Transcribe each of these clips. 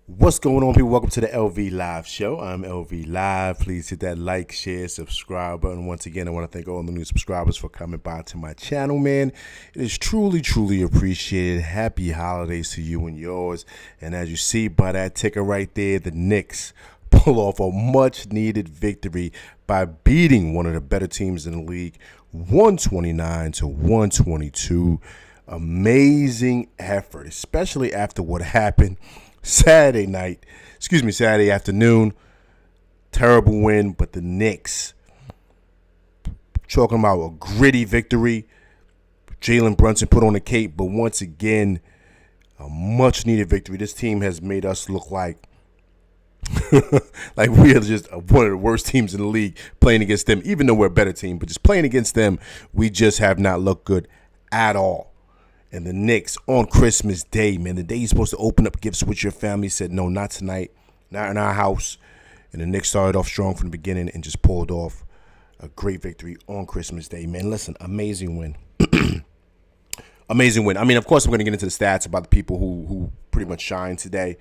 What's going on, people? Welcome to the LV Live Show. I'm LV Live. Please hit that like, share, subscribe button. Once again, I want to thank all the new subscribers for coming by to my channel, man. It is truly, truly appreciated. Happy holidays to you and yours. And as you see by that ticker right there, the Knicks pull off a much-needed victory by beating one of the better teams in the league, 129 to 122. Amazing effort, especially after what happened Saturday afternoon. Terrible win, but the Knicks, talking about a gritty victory. Jalen Brunson put on the cape, but once again, a much-needed victory. This team has made us look like like we are just one of the worst teams in the league playing against them, even though we're a better team. But just playing against them, we just have not looked good at all. And the Knicks on Christmas Day, man, the day you're supposed to open up gifts with your family, said, no, not tonight, not in our house. And the Knicks started off strong from the beginning and just pulled off a great victory on Christmas Day. Man, listen, amazing win. Amazing win. I mean, of course, I'm going to get into the stats about the people who pretty much shined today.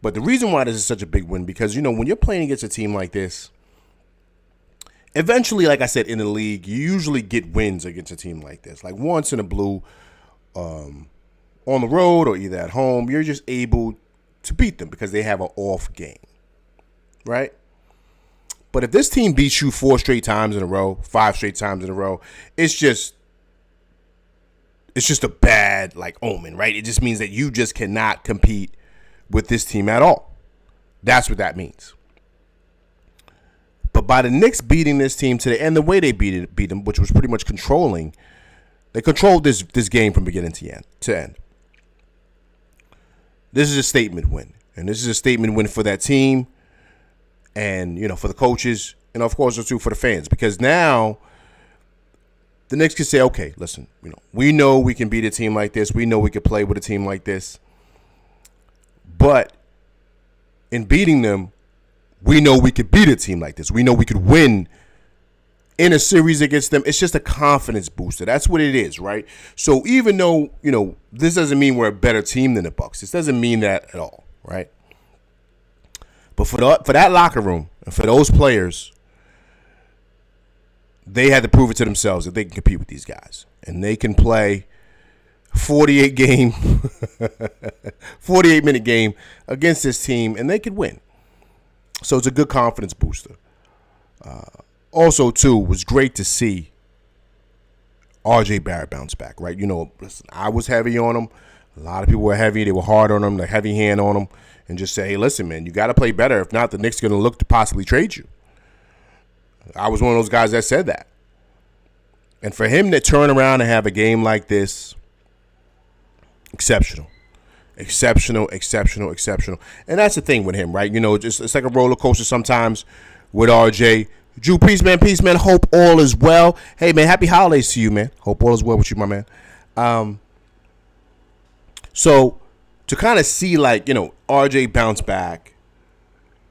But the reason why this is such a big win, because, you know, when you're playing against a team like this, eventually, like I said, in the league, you usually get wins against a team like this. Like once in a blue, on the road or either at home, you're just able to beat them because they have an off game, right? But if this team beats you 4 straight times in a row, 5 straight times in a row, it's just a bad like omen, right? It just means that you just cannot compete with this team at all. That's what that means. But by the Knicks beating this team today, and the way they beat them, which was pretty much controlling. They controlled this game from beginning to end. This is a statement win. And this is a statement win for that team and, you know, for the coaches and, of course, too, for the fans. Because now the Knicks can say, okay, listen, you know, we know we can beat a team like this. We know we can play with a team like this. But in beating them, we know we could beat a team like this. We know we could win in a series against them. It's just a confidence booster. That's what it is, right? So even though, you know, this doesn't mean we're a better team than the Bucks. This doesn't mean that at all, right? But for that locker room and for those players, they had to prove it to themselves that they can compete with these guys. And they can play 48-minute game against this team, and they could win. So it's a good confidence booster. Also, too, was great to see R.J. Barrett bounce back, right? You know, listen, I was heavy on him. A lot of people were heavy. They were hard on him, the heavy hand on him, and just say, hey, listen, man, you got to play better. If not, the Knicks are going to look to possibly trade you. I was one of those guys that said that. And for him to turn around and have a game like this, exceptional. Exceptional. And that's the thing with him, right? You know, just it's like a roller coaster sometimes with R.J. Drew, peace, man. Hope all is well. Hey, man, happy holidays to you, man. Hope all is well with you, my man. So to kind of see, like, you know, RJ bounce back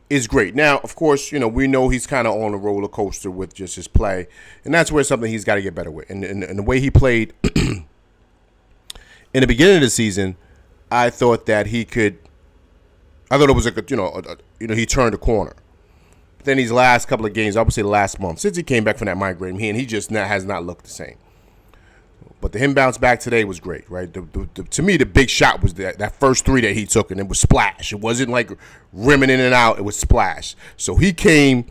is great. Now, of course, you know, we know he's kind of on a roller coaster with just his play, and that's where something he's got to get better with. And the way he played in the beginning of the season, I thought it was like he turned a corner. Then these last couple of games, I would say the last month, since he came back from that migraine, he just has not looked the same. But the him bounce back today was great, right? To me, the big shot was that first 3 that he took, and it was splash. It wasn't like rimming in and out. It was splash. So he came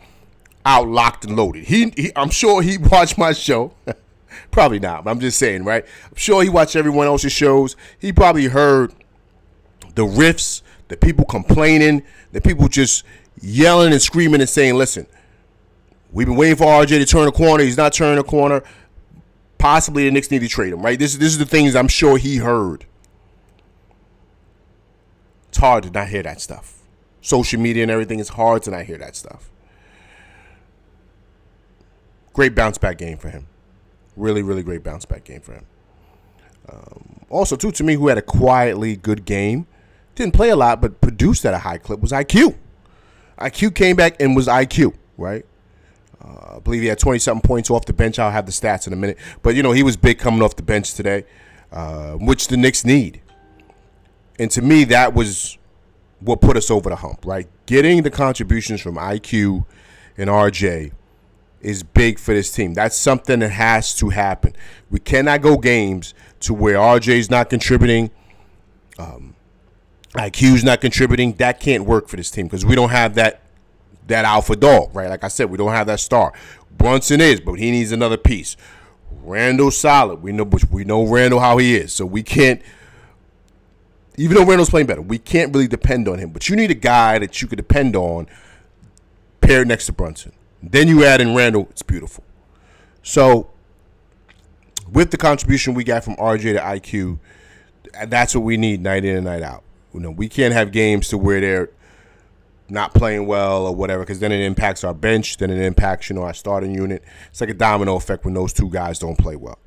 out locked and loaded. I'm sure he watched my show. Probably not, but I'm just saying, right? I'm sure he watched everyone else's shows. He probably heard the riffs, the people complaining, the people just yelling and screaming and saying, listen, we've been waiting for RJ to turn the corner. He's not turning the corner. Possibly the Knicks need to trade him, right? This is the things I'm sure he heard. It's hard to not hear that stuff. Social media and everything, it's hard to not hear that stuff. Great bounce back game for him. Really, really great bounce back game for him. Also, too, to me, who had a quietly good game, didn't play a lot, but produced at a high clip, was IQ. IQ came back and was IQ, right? I believe he had 20-something points off the bench. I'll have the stats in a minute. But, you know, he was big coming off the bench today, which the Knicks need. And to me, that was what put us over the hump, right? Getting the contributions from IQ and RJ is big for this team. That's something that has to happen. We cannot go games to where RJ's not contributing, IQ's not contributing. That can't work for this team because we don't have that alpha dog, right? Like I said, we don't have that star. Brunson is, but he needs another piece. Randall's solid. We know Randall how he is, so we can't. Even though Randall's playing better, we can't really depend on him. But you need a guy that you could depend on paired next to Brunson. Then you add in Randall, it's beautiful. So with the contribution we got from RJ to IQ, that's what we need night in and night out. We can't have games to where they're not playing well or whatever, because then it impacts our bench, then it impacts, our starting unit. It's like a domino effect when those two guys don't play well.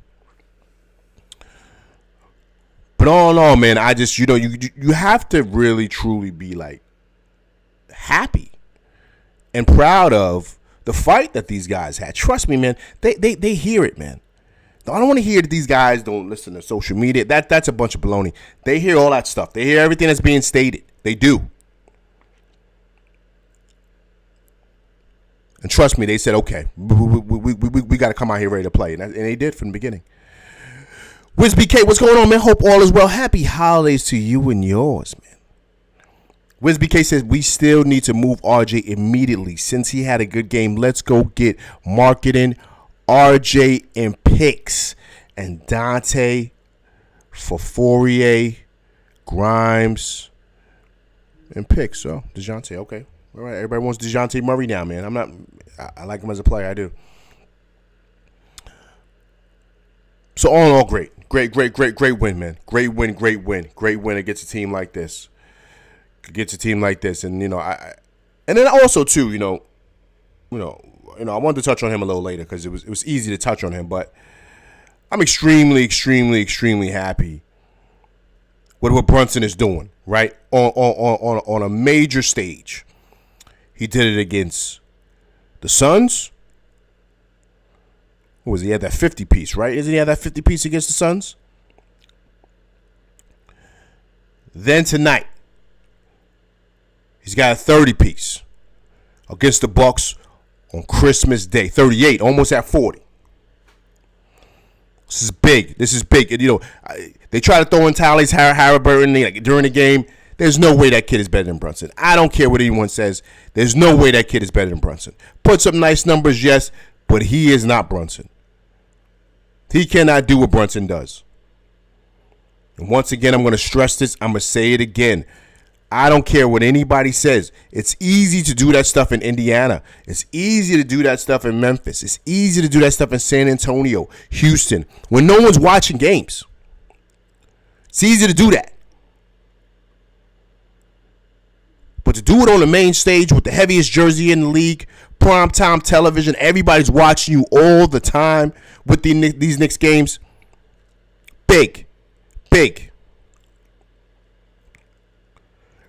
But all in all, man, I just, you have to really, truly be, like, happy and proud of the fight that these guys had. Trust me, man, they hear it, man. I don't want to hear that these guys don't listen to social media. That's a bunch of baloney. They hear all that stuff. They hear everything that's being stated. They do. And trust me, they said, okay, we got to come out here ready to play. And they did from the beginning. Wiz BK, what's going on, man? Hope all is well. Happy holidays to you and yours, man. Wiz BK says, we still need to move RJ immediately. Since he had a good game, let's go get marketing RJ and picks. And Dante for Fourier, Grimes, and picks. So, DeJounte, okay. All right, everybody wants DeJounte Murray now, man. I like him as a player. I do. So, all in all, great win, man. Great win against a team like this. And, and then also, too, I wanted to touch on him a little later because it was easy to touch on him, but I'm extremely happy with what Brunson is doing, right? On a major stage. He did it against the Suns. What was he? He had that 50-piece, right? Isn't he have that 50-piece against the Suns? Then tonight, he's got a 30-piece against the Bucks on Christmas Day. 38, almost at 40. This is big. And, they try to throw in Tyrese Haliburton during the game. There's no way that kid is better than Brunson. I don't care what anyone says. There's no way that kid is better than Brunson. Puts up nice numbers, yes, but he is not Brunson. He cannot do what Brunson does. And once again, I'm going to stress this. I'm going to say it again. I don't care what anybody says. It's easy to do that stuff in Indiana. It's easy to do that stuff in Memphis. It's easy to do that stuff in San Antonio, Houston, when no one's watching games. It's easy to do that. But to do it on the main stage with the heaviest jersey in the league, primetime television, everybody's watching you all the time with these Knicks games, big.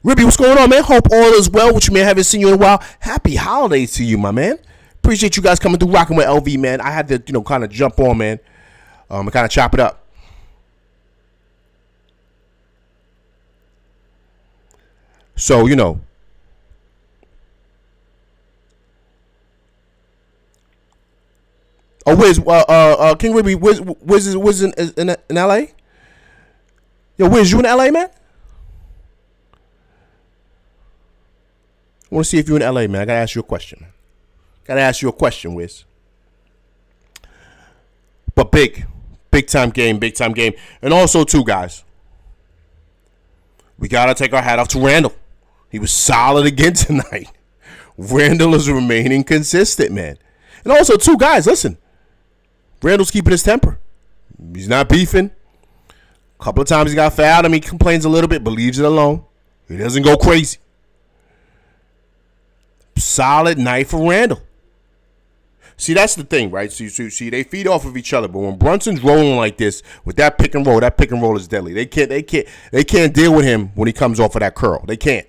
Ribby, what's going on, man? Hope all is well with you, man. Haven't seen you in a while. Happy holidays to you, my man. Appreciate you guys coming through, rocking with LV, man. I had to, kind of jump on, man, and kind of chop it up. So, Oh, Wiz, King Ribby, Wiz is in L.A.? Yo, Wiz, you in L.A., man? I want to see if you're in L.A., man. I got to ask you a question, Wiz. But big-time game. And also, too, guys, we got to take our hat off to Randall. He was solid again tonight. Randall is remaining consistent, man. And also, too, guys, listen. Randall's keeping his temper. He's not beefing. A couple of times he got fouled. He complains a little bit, but leaves it alone. He doesn't go crazy. Solid night for Randall. See, that's the thing, right? See, they feed off of each other. But when Brunson's rolling like this with that pick and roll is deadly. They can't deal with him when he comes off of that curl. They can't.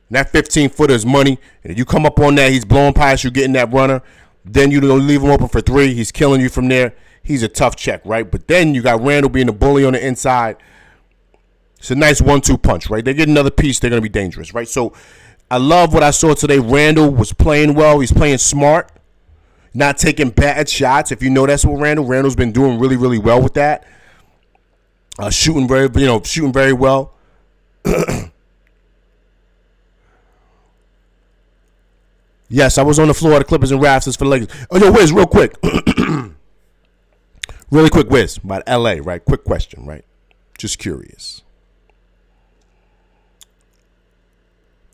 And that 15-footer is money. And if you come up on that, he's blowing past you, getting that runner. Then you leave him open for three. He's killing you from there. He's a tough check, right? But then you got Randall being a bully on the inside. It's a nice 1-2 punch, right? They get another piece, they're going to be dangerous, right? So I love what I saw today. Randall was playing well. He's playing smart, not taking bad shots. If you know that's what Randall's been doing really, really well with that. Shooting very well. Yes, I was on the floor of the Clippers and Raptors for the Lakers. Oh, yo, Wiz, real quick. Really quick, Wiz, about L.A., right? Quick question, right? Just curious.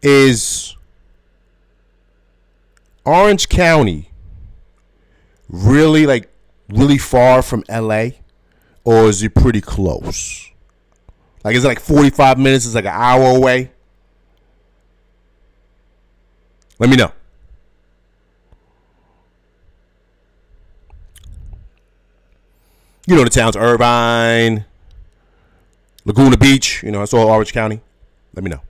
Is Orange County really far from L.A., or is it pretty close? Like, is it like 45 minutes? Is it like an hour away? Let me know. You know the towns, Irvine, Laguna Beach. You know, it's all Orange County. Let me know.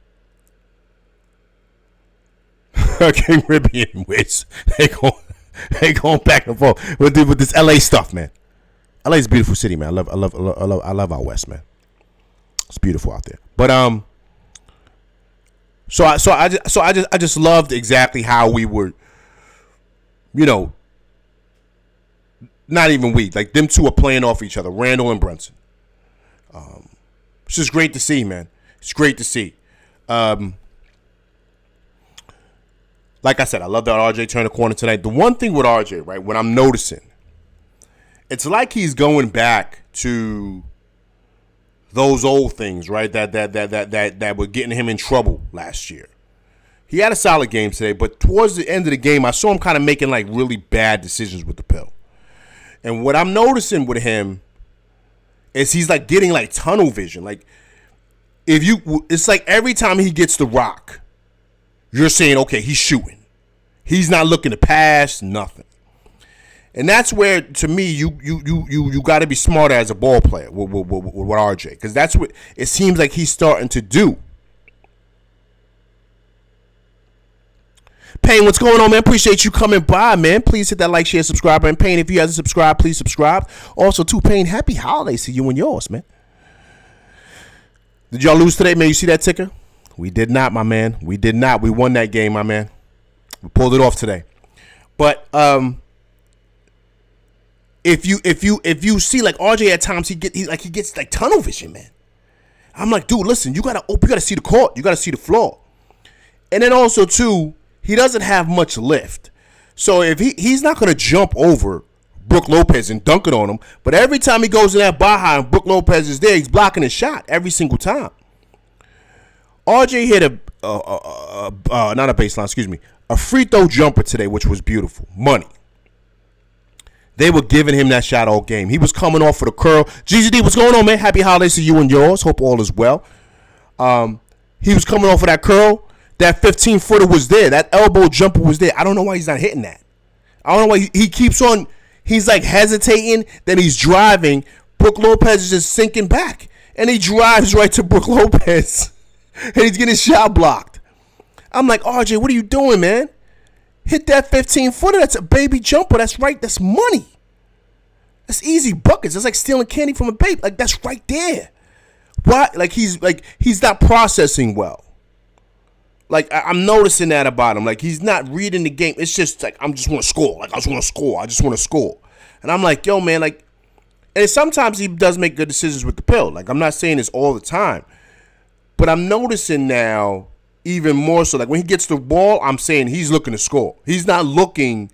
King Caribbean, Wiz. They going back and forth with this LA stuff, man. LA is a beautiful city, man. I love out west, man. It's beautiful out there. But so I just loved exactly how we were, you know. Not even we. Like, them two are playing off each other, Randall and Brunson. It's just great to see, man. It's great to see. Like I said, I love that RJ turned the corner tonight. The one thing with RJ, right, when I'm noticing, it's like he's going back to those old things, right, that were getting him in trouble last year. He had a solid game today, but towards the end of the game, I saw him kind of making, like, really bad decisions with the pill. And what I'm noticing with him is he's like getting like tunnel vision. Like, it's like every time he gets the rock, you're saying, okay, he's shooting. He's not looking to pass, nothing. And that's where, to me, you got to be smarter as a ball player with RJ, because that's what it seems like he's starting to do. Payne, what's going on, man? Appreciate you coming by, man. Please hit that like, share, subscribe button. Payne, if you haven't subscribed, please subscribe. Also, too, Payne, happy holidays to you and yours, man. Did y'all lose today, man? You see that ticker? We did not, my man. We did not. We won that game, my man. We pulled it off today. But if you see, like, RJ at times he gets like tunnel vision, man. I'm like, dude, listen, you gotta see the court, you gotta see the floor, and then also too. He doesn't have much lift. So if he's not going to jump over Brook Lopez and dunk it on him, but every time he goes in that Baja and Brook Lopez is there, he's blocking his shot every single time. RJ hit not a baseline, excuse me, a free throw jumper today, which was beautiful. Money. They were giving him that shot all game. He was coming off for the curl. GZD, what's going on, man? Happy holidays to you and yours. Hope all is well. He was coming off of that curl. That 15-footer was there. That elbow jumper was there. I don't know why he's not hitting that. I don't know why he keeps on. He's like hesitating. Then he's driving. Brook Lopez is just sinking back. And he drives right to Brook Lopez. And he's getting shot blocked. I'm like, RJ, what are you doing, man? Hit that 15-footer. That's a baby jumper. That's right. That's money. That's easy buckets. That's like stealing candy from a baby. Like, that's right there. Why? Like, he's not processing well. Like, I'm noticing that about him. Like, he's not reading the game. It's just like, I just want to score. Like, I just want to score. I just want to score. And I'm like, yo, man, like, and sometimes he does make good decisions with the pill. Like, I'm not saying this all the time. But I'm noticing now even more so. Like, when he gets the ball, I'm saying he's looking to score. He's not looking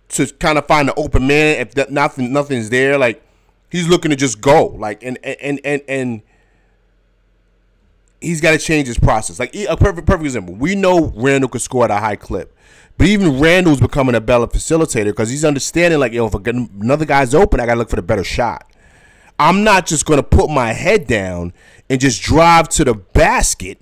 to kind of find an open man if nothing's there. Like, he's looking to just go. Like, and he's got to change his process. Like, a perfect example. We know Randall could score at a high clip. But even Randall's becoming a better facilitator because he's understanding, like, yo, if another guy's open, I got to look for the better shot. I'm not just going to put my head down and just drive to the basket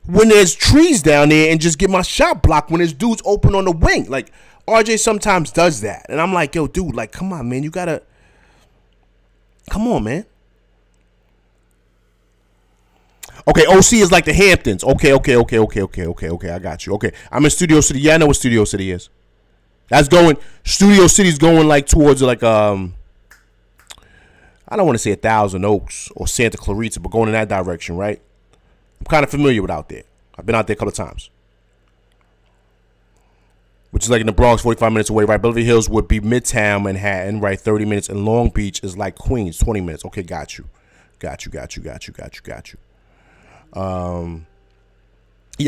when there's trees down there and just get my shot blocked when there's dudes open on the wing. Like, RJ sometimes does that. And I'm like, yo, dude, like, come on, man. You got to – come on, man. Okay, OC is like the Hamptons. Okay. I got you. Okay, I'm in Studio City. Yeah, I know what Studio City is. Studio City's going like towards like I I don't want to say Thousand Oaks or Santa Clarita, but going in that direction, right? I'm kind of familiar with out there. I've been out there a couple of times. Which is like in the Bronx, 45 minutes away, right? Beverly Hills would be Midtown Manhattan, right? 30 minutes. And Long Beach is like Queens, 20 minutes. Okay, got you. Yeah,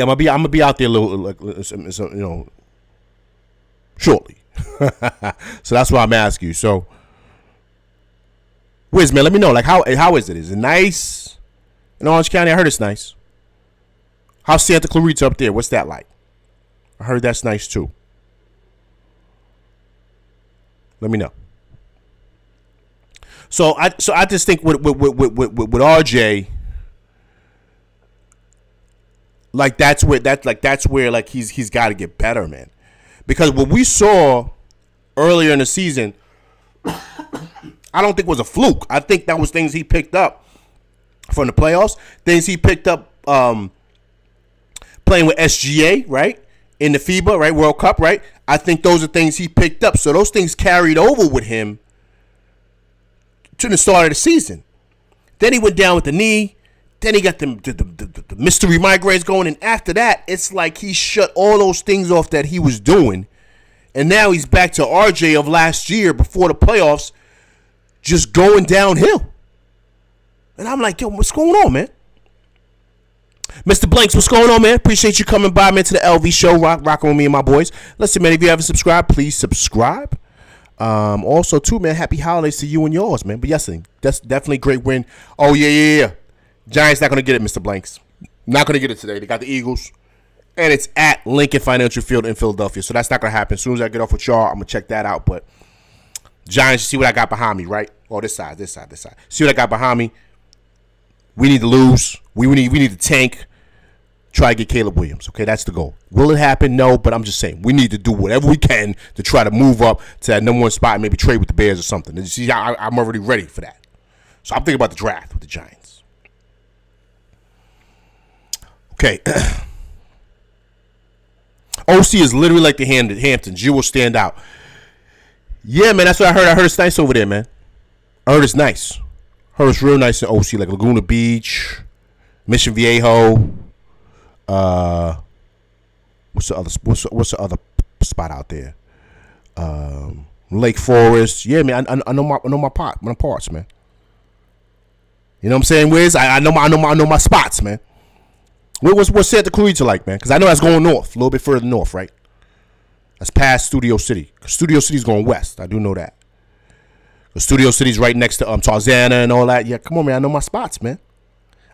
I'm gonna be out there a little, like, shortly. So that's why I'm asking you. So, Wiz, man, let me know. Like, how is it? Is it nice in Orange County? I heard it's nice. How's Santa Clarita up there? What's that like? I heard that's nice too. Let me know. So I just think with RJ, like that's where like he's got to get better, man. Because what we saw earlier in the season, I don't think was a fluke. I think that was things he picked up from the playoffs, things he picked up playing with SGA, right? In the FIBA, right? World Cup, right? I think those are things he picked up. So those things carried over with him to the start of the season. Then he went down with the knee. Then he got the mystery migraines going. And after that, it's like he shut all those things off that he was doing. And now he's back to RJ of last year before the playoffs, just going downhill. And I'm like, yo, what's going on, man? Mr. Blanks, what's going on, man? Appreciate you coming by, man, to the LV show, rocking with me and my boys. Listen, man, if you haven't subscribed, please subscribe. Also, too, man, happy holidays to you and yours, man. But yes, that's definitely a great win. Oh, yeah. Giants not going to get it, Mr. Blanks. Not going to get it today. They got the Eagles. And it's at Lincoln Financial Field in Philadelphia. So that's not going to happen. As soon as I get off with y'all, I'm going to check that out. But Giants, you see what I got behind me, right? Oh, this side. See what I got behind me? We need to lose. We need to tank. Try to get Caleb Williams. Okay, that's the goal. Will it happen? No, but I'm just saying we need to do whatever we can to try to move up to that number one spot and maybe trade with the Bears or something. And you see, I'm already ready for that. So I'm thinking about the draft with the Giants. Okay. OC is literally like the Hamptons. You will stand out. Yeah, man, that's what I heard. I heard it's nice over there, man. I heard it's nice. Heard it's real nice in OC, like Laguna Beach, Mission Viejo. What's the other spot out there? Lake Forest. Yeah, man. I know my parts, man. You know what I'm saying, Wiz? I know my spots, man. What's Santa Clarita like, man? Because I know that's going north, a little bit further north, right? That's past Studio City. Studio City's going west. I do know that. Studio City's right next to Tarzana and all that. Yeah, come on, man. I know my spots, man.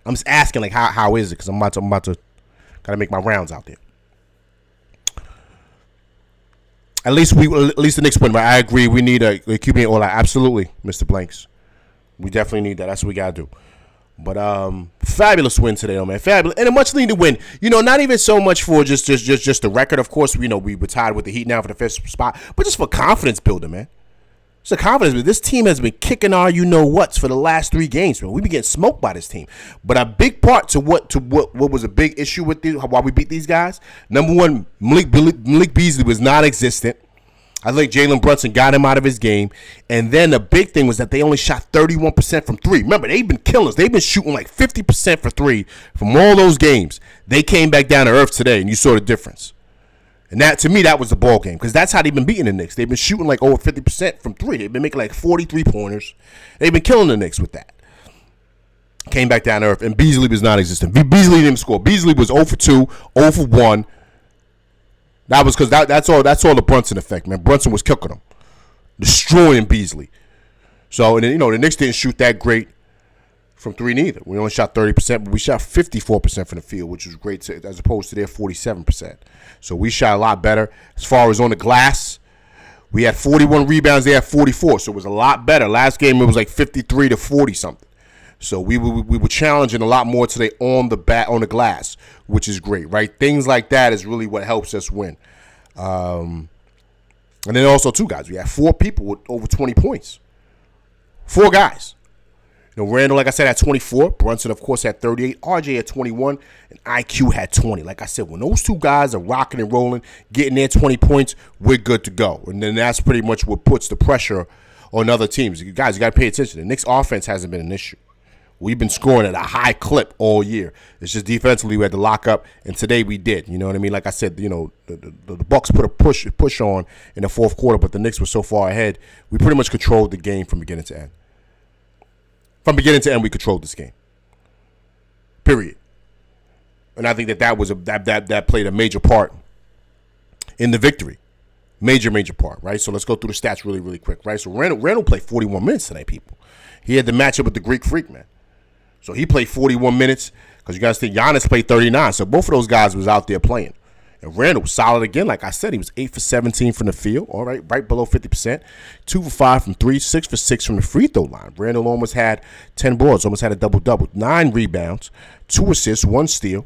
I'm just asking, like, how is it? Because I'm about to gotta make my rounds out there. At least the Knicks win, but I agree. We need a QB and all that. Absolutely, Mr. Blanks. We definitely need that. That's what we gotta do. But fabulous win today, though, man. Fabulous and a much needed win. You know, not even so much for just the record. Of course, we were tied with the Heat now for the fifth spot, but just for confidence building, man. It's a confidence. This team has been kicking our you-know-whats for the last 3 games, man. We've been getting smoked by this team. But a big part to what was a big issue with why we beat these guys, number one, Malik Beasley was non-existent. I think Jalen Brunson got him out of his game. And then the big thing was that they only shot 31% from 3. Remember, they've been killers. They've been shooting like 50% for 3 from all those games. They came back down to earth today, and you saw the difference. And that, to me, that was the ball game because that's how they've been beating the Knicks. They've been shooting like over 50% from 3. They've been making like 43 pointers. They've been killing the Knicks with that. Came back down to earth, and Beasley was non-existent. Beasley didn't score. Beasley was 0 for 2, 0 for 1. That was because that's all the Brunson effect, man. Brunson was cooking them, destroying Beasley. So, and then, the Knicks didn't shoot that great from 3 neither. We only shot 30%, but we shot 54% from the field, which was great as opposed to their 47%. So we shot a lot better. As far as on the glass, we had 41 rebounds. They had 44, so it was a lot better. Last game, it was like 53 to 40 something. So we were challenging a lot more today on the glass, which is great, right? Things like that is really what helps us win. And then also, 2 guys. We had 4 people with over 20 points. 4 guys. Randall, like I said, had 24. Brunson, of course, had 38. RJ had 21. And IQ had 20. Like I said, when those 2 guys are rocking and rolling, getting their 20 points, we're good to go. And then that's pretty much what puts the pressure on other teams. Guys, you got to pay attention. The Knicks offense hasn't been an issue. We've been scoring at a high clip all year. It's just defensively we had to lock up, and today we did. You know what I mean? Like I said, the Bucks put a push on in the fourth quarter, but the Knicks were so far ahead, we pretty much controlled the game from beginning to end. From beginning to end, we controlled this game. Period. And I think that was that played a major part in the victory. Major part, right? So let's go through the stats really, really quick, right? So Randall played 41 minutes tonight, people. He had the matchup with the Greek Freak, man. So he played 41 minutes because you guys think Giannis played 39. So both of those guys was out there playing. And Randall was solid again. Like I said, he was 8 for 17 from the field, all right below 50%. 2 for 5 from 3, 6 for 6 from the free throw line. Randall almost had 10 boards, almost had a double-double. 9 rebounds, 2 assists, 1 steal,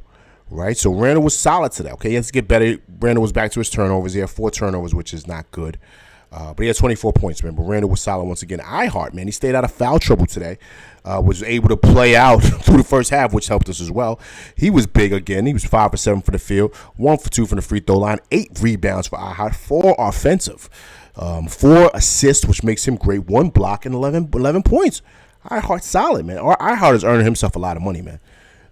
right? So Randall was solid today, okay? He has to get better. Randall was back to his turnovers. He had 4 turnovers, which is not good. But he had 24 points, man. But Randall was solid once again. Ihart, man, he stayed out of foul trouble today. Was able to play out through the first half, which helped us as well. He was big again. He was 5 for 7 for the field, 1 for 2 from the free throw line, 8 rebounds for Ihart, 4 offensive, 4 assists, which makes him great, 1 block, and 11 points. Ihart solid, man. Ihart is earning himself a lot of money, man.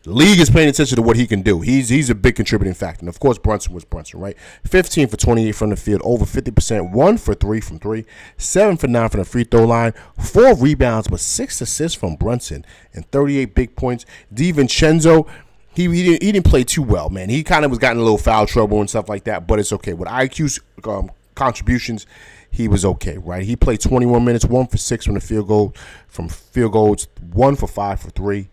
The league is paying attention to what he can do. He's a big contributing factor. And, of course, Brunson was Brunson, right? 15 for 28 from the field, over 50%, 1 for 3 from 3, 7 for 9 from the free throw line, 4 rebounds, but 6 assists from Brunson and 38 big points. DiVincenzo, he didn't play too well, man. He kind of was getting a little foul trouble and stuff like that, but it's okay. With IQ's contributions, he was okay, right? He played 21 minutes, 1 for 6 from the field goals, 1 for 5 for 3.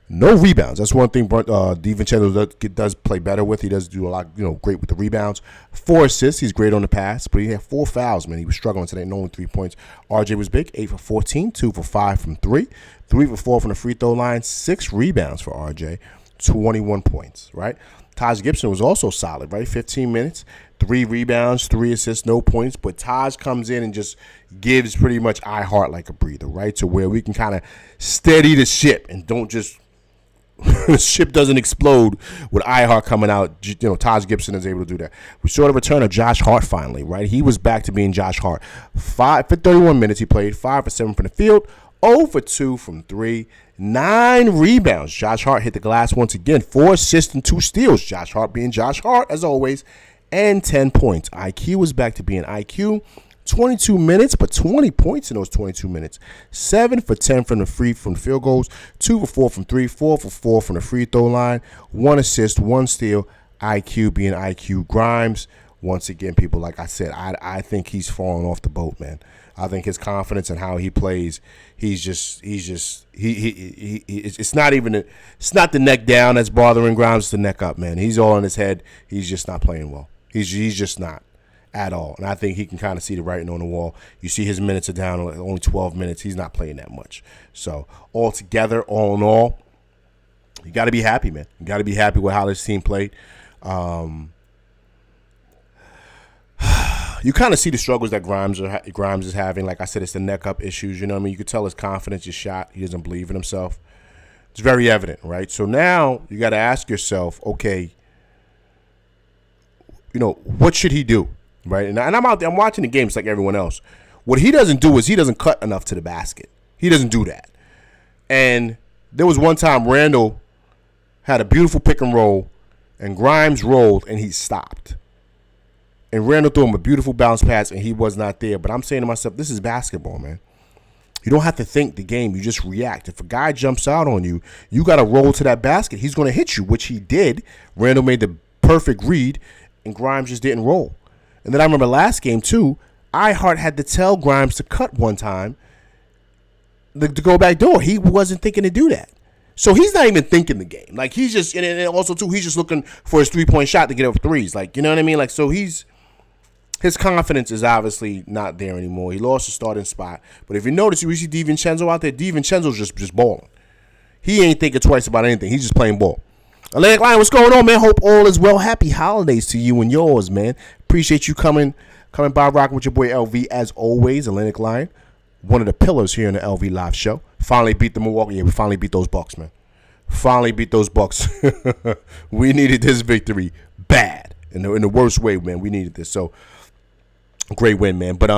No rebounds. That's one thing DiVincenzo does play better with. He does do a lot, great with the rebounds. 4 assists. He's great on the pass, but he had 4 fouls, man. He was struggling today, and only 3 points. RJ was big, 8 for 14, 2 for 5 from 3, 3 for 4 from the free throw line, 6 rebounds for RJ, 21 points, right? Taj Gibson was also solid, right? 15 minutes, 3 rebounds, 3 assists, no points. But Taj comes in and just gives pretty much Ihart like a breather, right? To where we can kind of steady the ship and don't just the ship doesn't explode with Ihart coming out. Taj Gibson is able to do that. We saw the return of Josh Hart finally, right? He was back to being Josh Hart. 5 for 31 minutes he played, 5 for 7 from the field, 0 for 2 from 3, 9 rebounds. Josh Hart hit the glass once again, 4 assists and 2 steals. Josh Hart being Josh Hart as always, and 10 points. IQ was back to being IQ. 22 minutes, but 20 points in those 22 minutes. 7 for 10 from the field goals, 2 for 4 from 3, 4 for 4 from the free throw line, 1 assist, 1 steal. IQ being IQ. Grimes, once again, people, like I said, I think he's falling off the boat, man. I think his confidence and how he plays, it's not the neck down that's bothering Grimes, it's the neck up, man. He's all in his head. He's just not playing well. He's just not. At all. And I think he can kind of see the writing on the wall. You see his minutes are down, only 12 minutes. He's not playing that much. So altogether, all in all, you got to be happy, man. You got to be happy with how this team played. You kind of see the struggles that Grimes is having. Like I said, it's the neck up issues. You know what I mean? You could tell his confidence is shot. He doesn't believe in himself. It's very evident, right? So now you got to ask yourself, okay, what should he do? Right, and I'm out there. I'm watching the games like everyone else. What he doesn't do is he doesn't cut enough to the basket. He doesn't do that. And there was one time Randall had a beautiful pick and roll, and Grimes rolled, and he stopped. And Randall threw him a beautiful bounce pass, and he was not there. But I'm saying to myself, this is basketball, man. You don't have to think the game. You just react. If a guy jumps out on you, you got to roll to that basket. He's going to hit you, which he did. Randall made the perfect read, and Grimes just didn't roll. And then I remember last game, too, Ihart had to tell Grimes to cut one time to go back door. He wasn't thinking to do that. So he's not even thinking the game. Like, he's just, and also, too, he's just looking for his three-point shot to get over threes. Like, you know what I mean? Like, so his confidence is obviously not there anymore. He lost his starting spot. But if you notice, you see DiVincenzo out there, DiVincenzo's just balling. He ain't thinking twice about anything. He's just playing ball. Atlantic Line, what's going on, man? Hope all is well. Happy holidays to you and yours, man. Appreciate you coming by, rocking with your boy LV as always. Atlantic Line, one of the pillars here in the LV Live Show. Finally beat the Milwaukee. Yeah, we finally beat those Bucks, man. Finally beat those Bucks. We needed this victory bad in the worst way, man. We needed this. So great win, man. But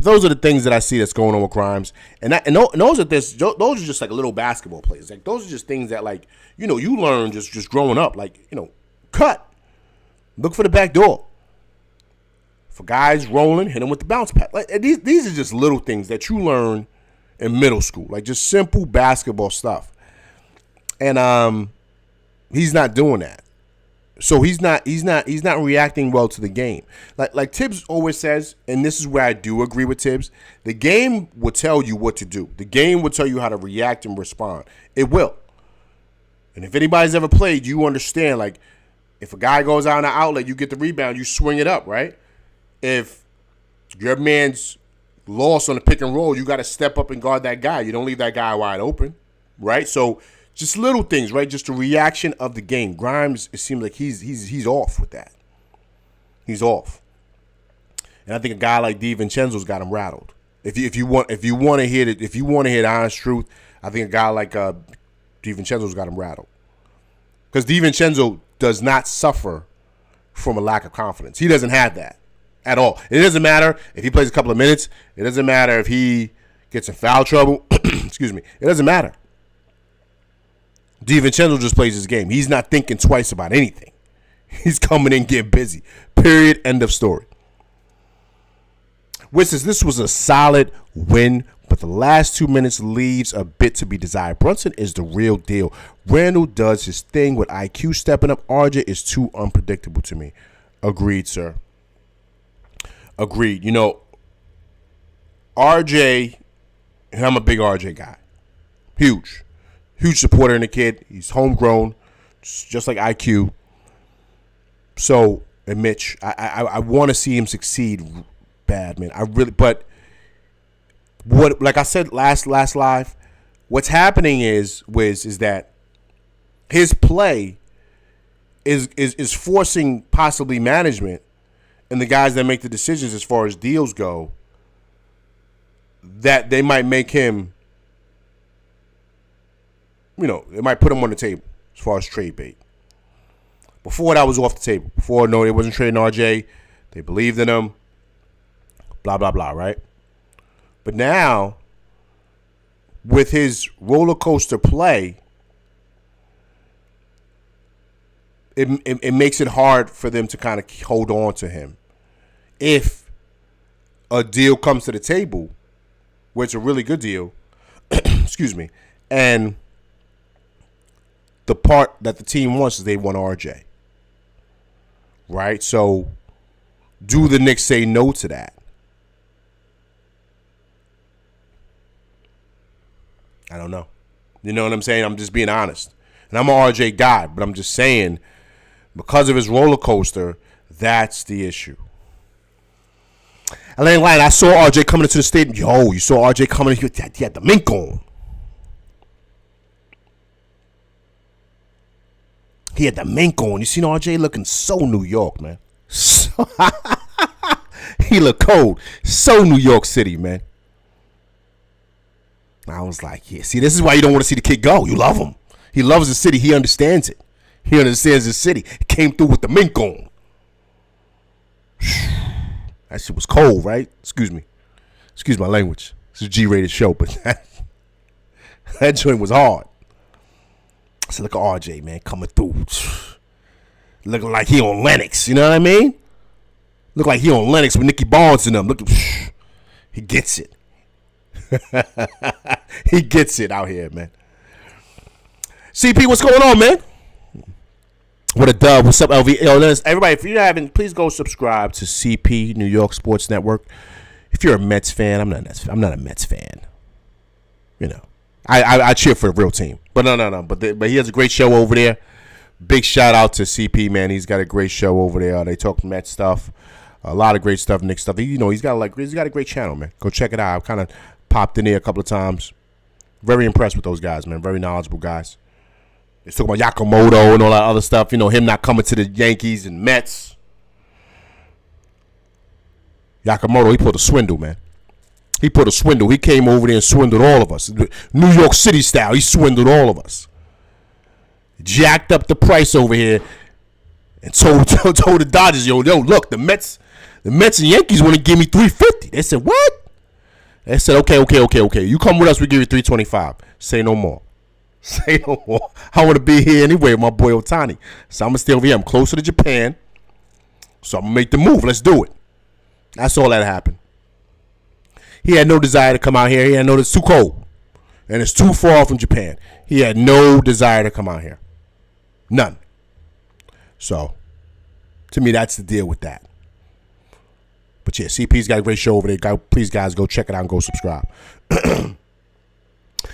But those are the things that I see that's going on with Grimes, and those are just like little basketball plays. Like those are just things that like you learn just growing up. Like cut, look for the back door. For guys rolling, hit them with the bounce pad. Like these are just little things that you learn in middle school, like just simple basketball stuff. And he's not doing that. So he's not reacting well to the game. Like Tibbs always says, and this is where I do agree with Tibbs, the game will tell you what to do. The game will tell you how to react and respond. It will. And if anybody's ever played, you understand, like, if a guy goes out on the outlet, you get the rebound, you swing it up, right? If your man's lost on the pick and roll, you got to step up and guard that guy. You don't leave that guy wide open, right? So just little things, right? Just the reaction of the game. Grimes, it seems like he's off with that. He's off, and I think a guy like DiVincenzo's got him rattled. If you want to hear the honest truth, I think a guy like DiVincenzo's got him rattled, because DiVincenzo does not suffer from a lack of confidence. He doesn't have that at all. It doesn't matter if he plays a couple of minutes. It doesn't matter if he gets in foul trouble. Excuse me. It doesn't matter. DiVincenzo just plays his game. He's not thinking twice about anything. He's coming in, getting busy. Period. End of story. Which says this was a solid win, but the last 2 minutes leaves a bit to be desired. Brunson is the real deal. Randall does his thing with IQ stepping up. RJ is too unpredictable to me. Agreed, sir. Agreed. RJ, I'm a big RJ guy. Huge supporter in the kid. He's homegrown, just like IQ. So, and Mitch, I want to see him succeed bad, man. But what, like I said last live, what's happening is that his play is forcing possibly management and the guys that make the decisions as far as deals go, that they might make him, it might put him on the table as far as trade bait. Before that was off the table. Before, no, they wasn't trading RJ. They believed in him. Blah, blah, blah, right? But now, with his roller coaster play, it makes it hard for them to kind of hold on to him. If a deal comes to the table, where it's a really good deal, excuse me, and the part that the team wants is they want RJ. Right? So, do the Knicks say no to that? I don't know. You know what I'm saying? I'm just being honest. And I'm an RJ guy, but I'm just saying, because of his roller coaster, that's the issue. I ain't lying. I saw RJ coming into the stadium. Yo, you saw RJ coming in. He had the mink on. He had the mink on. You seen RJ looking so New York, man. So he looked cold. So New York City, man. I was like, yeah, see, this is why you don't want to see the kid go. You love him. He loves the city. He understands it. He understands the city. He came through with the mink on. That shit was cold, right? Excuse me. Excuse my language. It's a G-rated show, but that joint was hard. I said, look at RJ, man, coming through. Looking like he on Lennox, you know what I mean? Look like he on Lennox with Nicky Barnes and them. Look, he gets it. He gets it out here, man. CP, what's going on, man? What a dub. What's up, LV? Yo, everybody, if you haven't, please go subscribe to CP, New York Sports Network. If you're a Mets fan, I'm not a Mets fan. I cheer for the real team. But no. But he has a great show over there. Big shout out to CP, man. He's got a great show over there. They talk Mets stuff. A lot of great stuff, Knicks stuff. He's got a great channel, man. Go check it out. I've kind of popped in there a couple of times. Very impressed with those guys, man. Very knowledgeable guys. He's talking about Yakamoto and all that other stuff. Him not coming to the Yankees and Mets. Yakamoto, he pulled a swindle, man. He put a swindle. He came over there and swindled all of us. New York City style. He swindled all of us. Jacked up the price over here and told the Dodgers, yo, look, the Mets and Yankees want to give me $350. They said, what? They said, okay. You come with us, we give you $325. Say no more. Say no more. I want to be here anyway with my boy Otani. So I'm going to stay over here. I'm closer to Japan. So I'm going to make the move. Let's do it. That's all that happened. He had no desire to come out here. He had no, it's too cold. And it's too far from Japan. He had no desire to come out here. None. So, to me, that's the deal with that. But yeah, CP's got a great show over there. Please, guys, go check it out and go subscribe.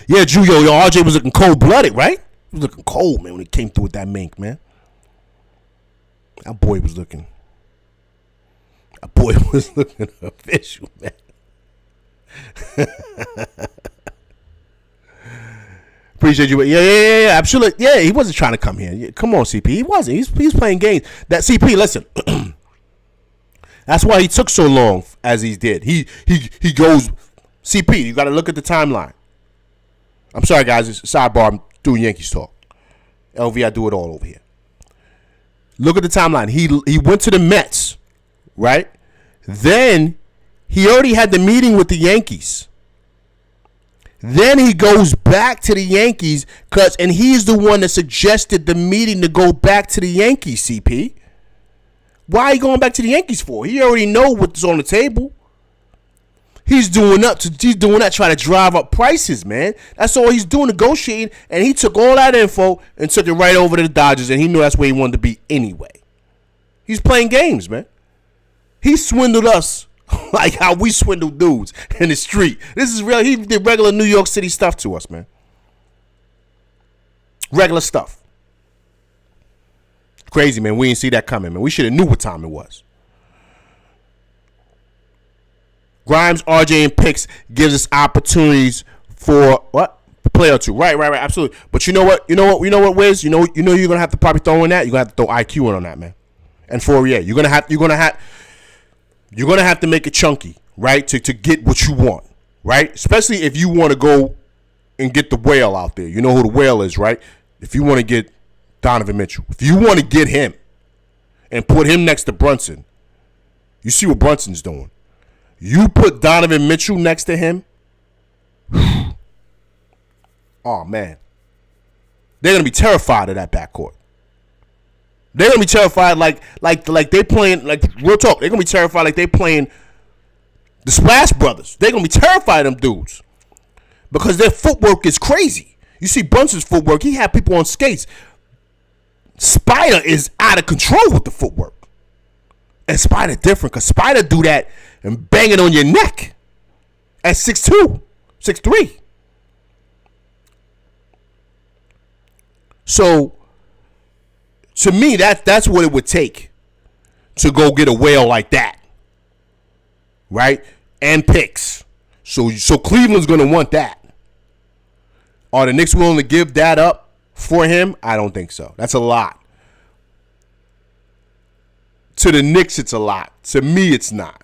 Yeah, Drew, yo, RJ was looking cold-blooded, right? He was looking cold, man, when he came through with that mink, man. That boy was looking official, man. Appreciate you. Yeah, absolutely. Yeah, he wasn't trying to come here. Yeah, come on, CP. He wasn't. He's playing games. That CP, listen. That's why he took so long as he did. He goes, CP, you got to look at the timeline. I'm sorry, guys. It's a sidebar. I'm doing Yankees talk. LV, I do it all over here. Look at the timeline. He went to the Mets, right? Then he already had the meeting with the Yankees. Then he goes back to the Yankees and he's the one that suggested the meeting to go back to the Yankees, CP. Why are you going back to the Yankees for? He already know what's on the table. He's doing that trying to drive up prices, man. That's all he's doing, negotiating. And he took all that info and took it right over to the Dodgers, and he knew that's where he wanted to be anyway. He's playing games, man. He swindled us like how we swindle dudes in the street. This is real. He did regular New York City stuff to us, man. Regular stuff. Crazy, man. We didn't see that coming, man. We should have knew what time it was. Grimes, RJ, and picks gives us opportunities for what? A play or two. Right, absolutely. But you know what, Wiz? You know you're gonna have to probably throw in that. You're gonna have to throw IQ in on that, man. And Fourier. You're gonna have to make it chunky, right? To get what you want, right? Especially if you want to go and get the whale out there. You know who the whale is, right? If you want to get Donovan Mitchell. If you want to get him and put him next to Brunson, you see what Brunson's doing. You put Donovan Mitchell next to him. Oh, man. They're going to be terrified of that backcourt. They're going to be terrified like they playing, like, real talk. They're going to be terrified like they playing the Splash Brothers. They're going to be terrified of them dudes because their footwork is crazy. You see Brunson's footwork. He had people on skates. Spider is out of control with the footwork. And Spider different because Spider do that and bang it on your neck at 6'2", 6'3". So, to me, that's what it would take to go get a whale like that. Right? And picks. So Cleveland's going to want that. Are the Knicks willing to give that up for him? I don't think so. That's a lot. To the Knicks, it's a lot. To me, it's not.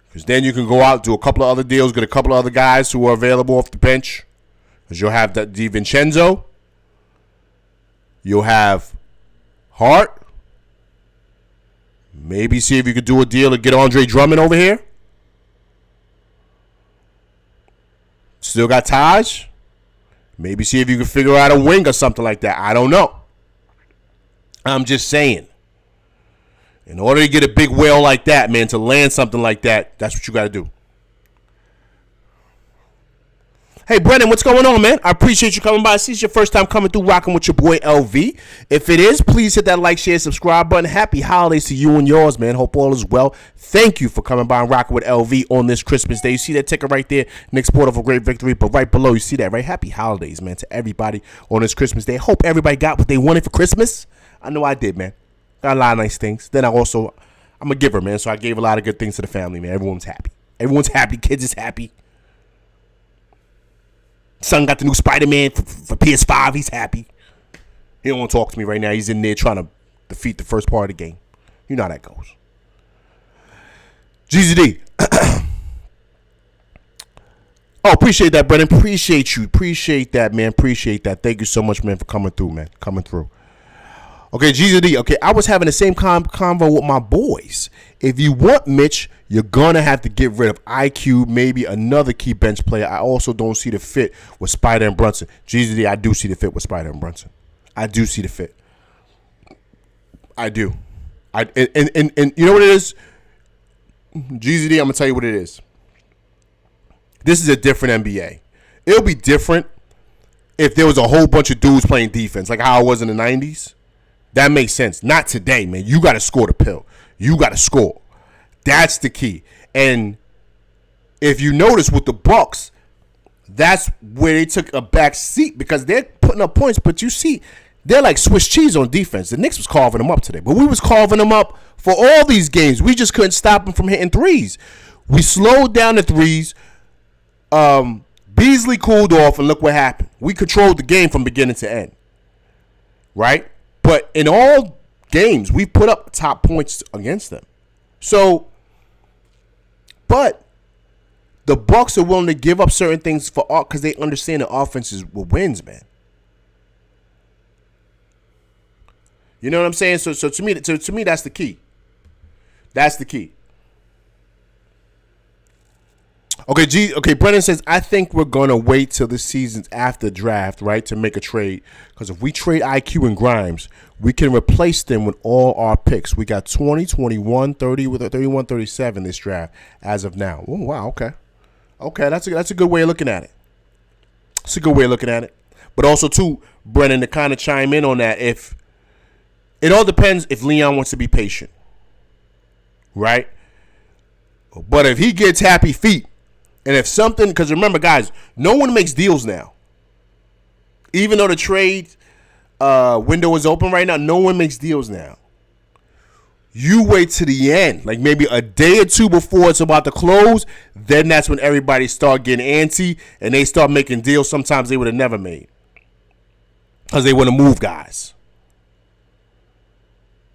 Because then you can go out, do a couple of other deals, get a couple of other guys who are available off the bench. Because you'll have DiVincenzo. You'll have Hart. Maybe see if you could do a deal to get Andre Drummond over here. Still got Taj. Maybe see if you can figure out a wing or something like that. I don't know. I'm just saying. In order to get a big whale like that, man, to land something like that, that's what you got to do. Hey, Brennan, what's going on, man? I appreciate you coming by. I see it's your first time coming through rocking with your boy LV. If it is, please hit that like, share, subscribe button. Happy holidays to you and yours, man. Hope all is well. Thank you for coming by and rocking with LV on this Christmas Day. You see that ticker right there? Knicks Port of a great victory. But right below, you see that, right? Happy holidays, man, to everybody on this Christmas Day. Hope everybody got what they wanted for Christmas. I know I did, man. Got a lot of nice things. Then I'm a giver, man. So I gave a lot of good things to the family, man. Everyone's happy. Everyone's happy. Kids is happy. Son got the new Spider-Man for PS5. He's happy. He don't want to talk to me right now. He's in there trying to defeat the first part of the game. You know how that goes. GZD. Oh, appreciate that, Brennan. Appreciate you. Appreciate that, man. Appreciate that. Thank you so much, man, for coming through, man. Coming through. Okay, GZD. Okay, I was having the same convo with my boys. If you want Mitch, you're gonna have to get rid of IQ, maybe another key bench player. I also don't see the fit with Spider and Brunson. GZD, I do see the fit with Spider and Brunson. I do see the fit. I do. And you know what it is? GZD, I'm gonna tell you what it is. This is a different NBA. It'll be different if there was a whole bunch of dudes playing defense, like how I was in the 90s. That makes sense. Not today, man. You got to score the pill. You got to score. That's the key. And if you notice with the Bucks, that's where they took a back seat because they're putting up points. But you see, they're like Swiss cheese on defense. The Knicks was carving them up today. But we was carving them up for all these games. We just couldn't stop them from hitting threes. We slowed down the threes. Beasley cooled off, and look what happened. We controlled the game from beginning to end. Right? But in all games, we've put up top points against them. So, but the Bucks are willing to give up certain things for art because they understand the offense is what wins, man. You know what I'm saying? So to me, that's the key. That's the key. Okay, Brennan says, I think we're going to wait till the season's after draft, right, to make a trade. Because if we trade IQ and Grimes, we can replace them with all our picks. We got 20, 21, 30, with a 31, 37 this draft as of now. Oh, wow, okay. Okay, that's a good way of looking at it. It's a good way of looking at it. But also, too, Brennan, to kind of chime in on that, if it all depends if Leon wants to be patient, right? But if he gets happy feet, and if something, because remember, guys, no one makes deals now. Even though the trade window is open right now, no one makes deals now. You wait to the end, like maybe a day or two before it's about to close, then that's when everybody start getting antsy and they start making deals sometimes they would have never made because they want to move guys.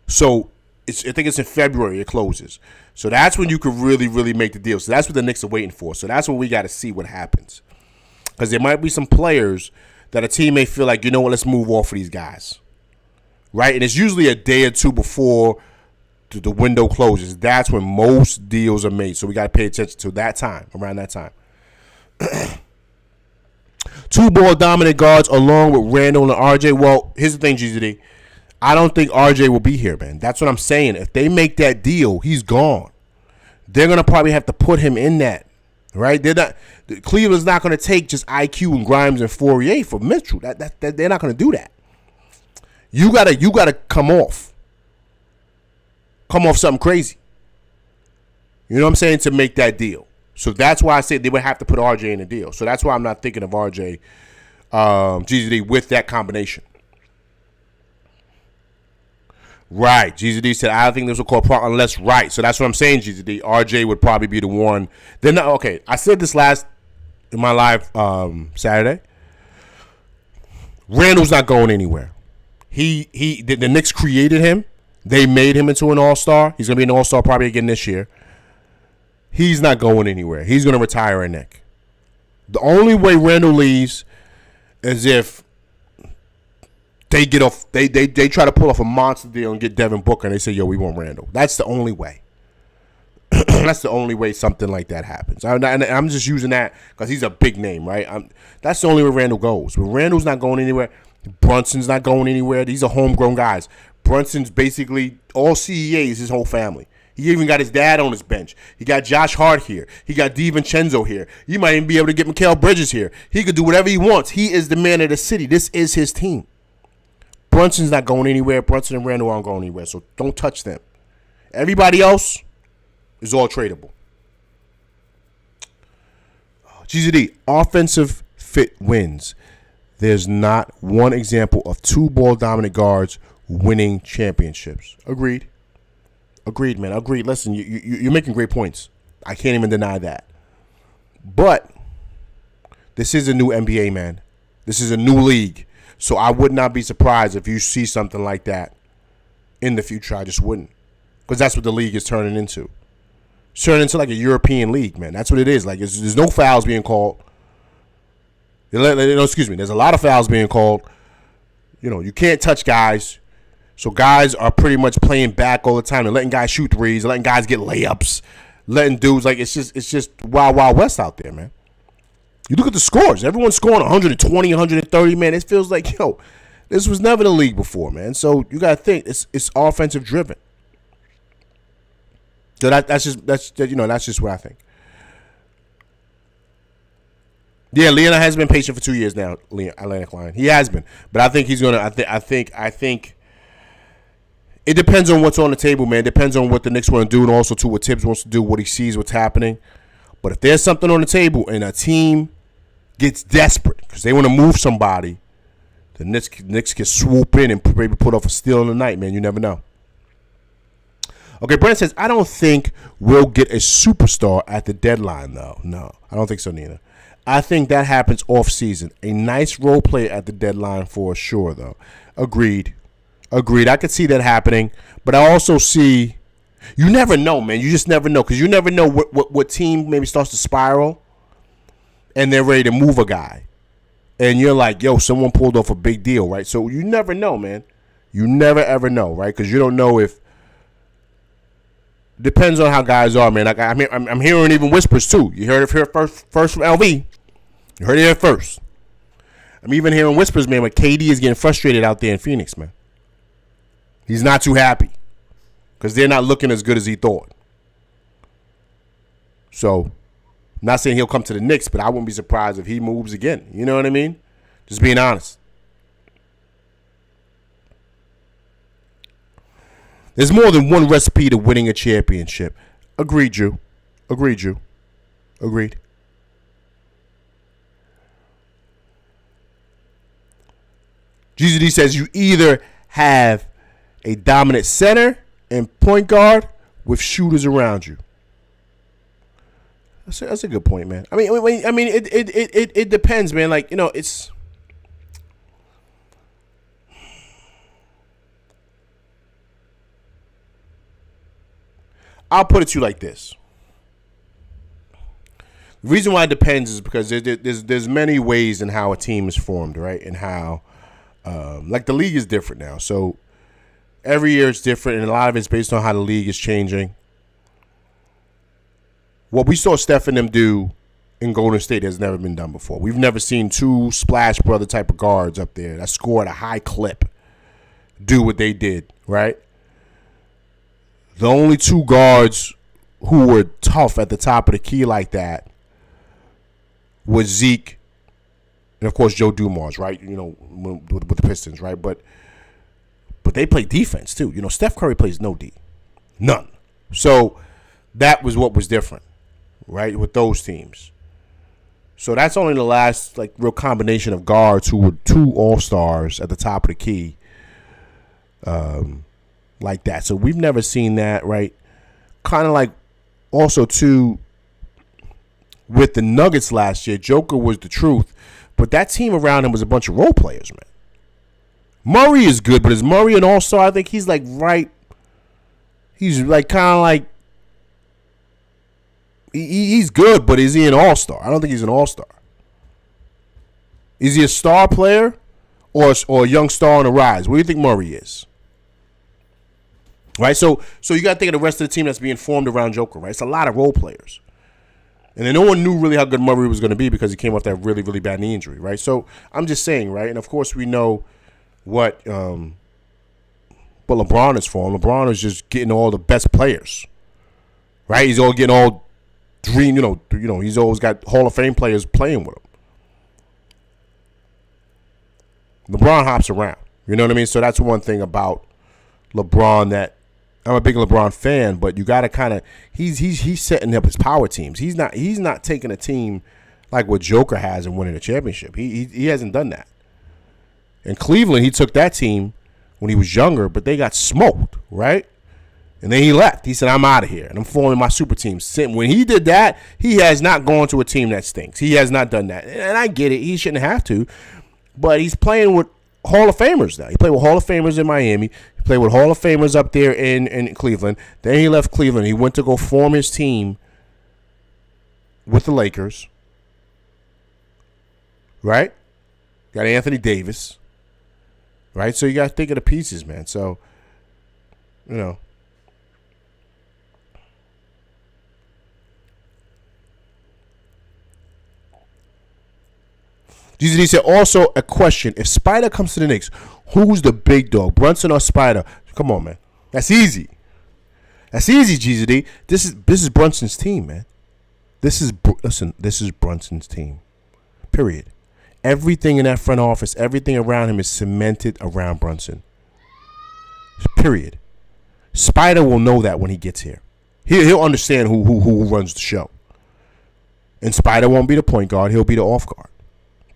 So I think it's in February it closes. So that's when you could really, really make the deal. So that's what the Knicks are waiting for. So that's when we got to see what happens. Because there might be some players that a team may feel like, you know what, let's move off of these guys. Right? And it's usually a day or two before the window closes. That's when most deals are made. So we got to pay attention to that time, around that time. Two ball dominant guards along with Randall and RJ. Well, here's the thing, GZD. I don't think RJ will be here, man. That's what I'm saying. If they make that deal, he's gone. They're going to probably have to put him in that, right? Cleveland's not going to take just IQ and Grimes and Fourier for Mitchell. They're not going to do that. You gotta come off something crazy. You know what I'm saying? To make that deal. So that's why I said they would have to put RJ in the deal. So that's why I'm not thinking of RJ, GZD with that combination. Right. GZD said, I don't think this will call part unless right. So that's what I'm saying, GZD. RJ would probably be the one. They're not, okay, I said this in my live Saturday. Randall's not going anywhere. The Knicks created him. They made him into an all-star. He's going to be an all-star probably again this year. He's not going anywhere. He's going to retire a Knick. The only way Randall leaves is if they get off. They try to pull off a monster deal and get Devin Booker, and they say, "Yo, we want Randall." That's the only way. That's the only way something like that happens. I'm just using that because he's a big name, right? That's the only way Randall goes. But Randall's not going anywhere. Brunson's not going anywhere. These are homegrown guys. Brunson's basically all CEAs, his whole family. He even got his dad on his bench. He got Josh Hart here. He got DiVincenzo here. You might even be able to get Mikal Bridges here. He could do whatever he wants. He is the man of the city. This is his team. Brunson's not going anywhere. Brunson and Randall aren't going anywhere, so don't touch them. Everybody else is all tradable. GZD, offensive fit wins. There's not one example of two ball dominant guards winning championships. Agreed. Agreed, man. Agreed. Listen, you're making great points. I can't even deny that. But this is a new NBA, man. This is a new league. So I would not be surprised if you see something like that in the future. I just wouldn't. Because that's what the league is turning into. It's turning into like a European league, man. That's what it is. Like, there's no fouls being called. Excuse me. There's a lot of fouls being called. You know, you can't touch guys. So guys are pretty much playing back all the time. They're letting guys shoot threes, they're letting guys get layups, letting dudes like it's just wild west out there, man. You look at the scores. Everyone's scoring 120, 130, man. It feels like, this was never the league before, man. So you gotta think it's offensive driven. So that's just what I think. Yeah, Leonard has been patient for 2 years now, Atlantic Line. He has been. But I think he's gonna I think it depends on what's on the table, man. It depends on what the Knicks want to do and also too what Tibbs wants to do, what he sees, what's happening. But if there's something on the table and a team gets desperate because they want to move somebody, the Knicks can swoop in and maybe put off a steal in the night, man. You never know. Okay, Brent says, I don't think we'll get a superstar at the deadline, though. No, I don't think so neither. I think that happens off-season. A nice role player at the deadline for sure, though. Agreed. I could see that happening. But I also see, you never know, man. You just never know because you never know what team maybe starts to spiral and they're ready to move a guy. And you're like, someone pulled off a big deal, right? So you never know, man. You never, ever know, right? Because you don't know if. Depends on how guys are, man. Like I'm hearing even whispers, too. You heard it here first from LV. You heard it here first. I'm even hearing whispers, man, but KD is getting frustrated out there in Phoenix, man. He's not too happy because they're not looking as good as he thought. So, I'm not saying he'll come to the Knicks, but I wouldn't be surprised if he moves again. You know what I mean? Just being honest. There's more than one recipe to winning a championship. Agreed, Drew. Agreed. GZD says you either have a dominant center and point guard with shooters around you. That's a good point, man. I mean, it depends, man. Like, it's. I'll put it to you like this. The reason why it depends is because there's many ways in how a team is formed, right? And how, like the league is different now. So every year it's different, and a lot of it's based on how the league is changing. What we saw Steph and them do in Golden State has never been done before. We've never seen two Splash Brother type of guards up there that scored a high clip do what they did, right? The only two guards who were tough at the top of the key like that was Zeke and, of course, Joe Dumars, right? With the Pistons, right? But they play defense, too. Steph Curry plays no D. None. So that was what was different, right, with those teams. So that's only the last, real combination of guards who were two all-stars at the top of the key. Like that. So we've never seen that, right? Kind of like also, too, with the Nuggets last year, Joker was the truth, but that team around him was a bunch of role players, man. Murray is good, but is Murray an all-star? I think he's right. He's he's good, but is he an all-star? I don't think he's an all-star. Is he a star player or a young star on the rise? What do you think Murray is? Right, so you got to think of the rest of the team that's being formed around Joker, right? It's a lot of role players. And then no one knew really how good Murray was going to be because he came off that really, really bad knee injury, right? So I'm just saying, right? And, of course, we know what LeBron is for. LeBron is just getting all the best players, right? He's all getting all dream, he's always got Hall of Fame players playing with him. LeBron hops around, you know what I mean? So that's one thing about LeBron that I'm a big LeBron fan, but you got to kind of he's setting up his power teams. He's not taking a team like what Joker has and winning a championship. He hasn't done that. In Cleveland, he took that team when he was younger, but they got smoked, right? And then he left. He said, "I'm out of here, and I'm forming my super team." When he did that, he has not gone to a team that stinks. He has not done that, and I get it. He shouldn't have to, but he's playing with Hall of Famers now. He played with Hall of Famers in Miami. He played with Hall of Famers up there in Cleveland. Then he left Cleveland. He went to go form his team with the Lakers. Right? Got Anthony Davis. right? So you got to think of the pieces, man. So, you know. GZD said, also a question. If Spider comes to the Knicks, who's the big dog, Brunson or Spider? Come on, man. That's easy. That's easy, GZD. This is Brunson's team, man. This is Brunson's team. Period. Everything in that front office, everything around him is cemented around Brunson. Period. Spider will know that when he gets here. He'll understand who runs the show. And Spider won't be the point guard. He'll be the off guard.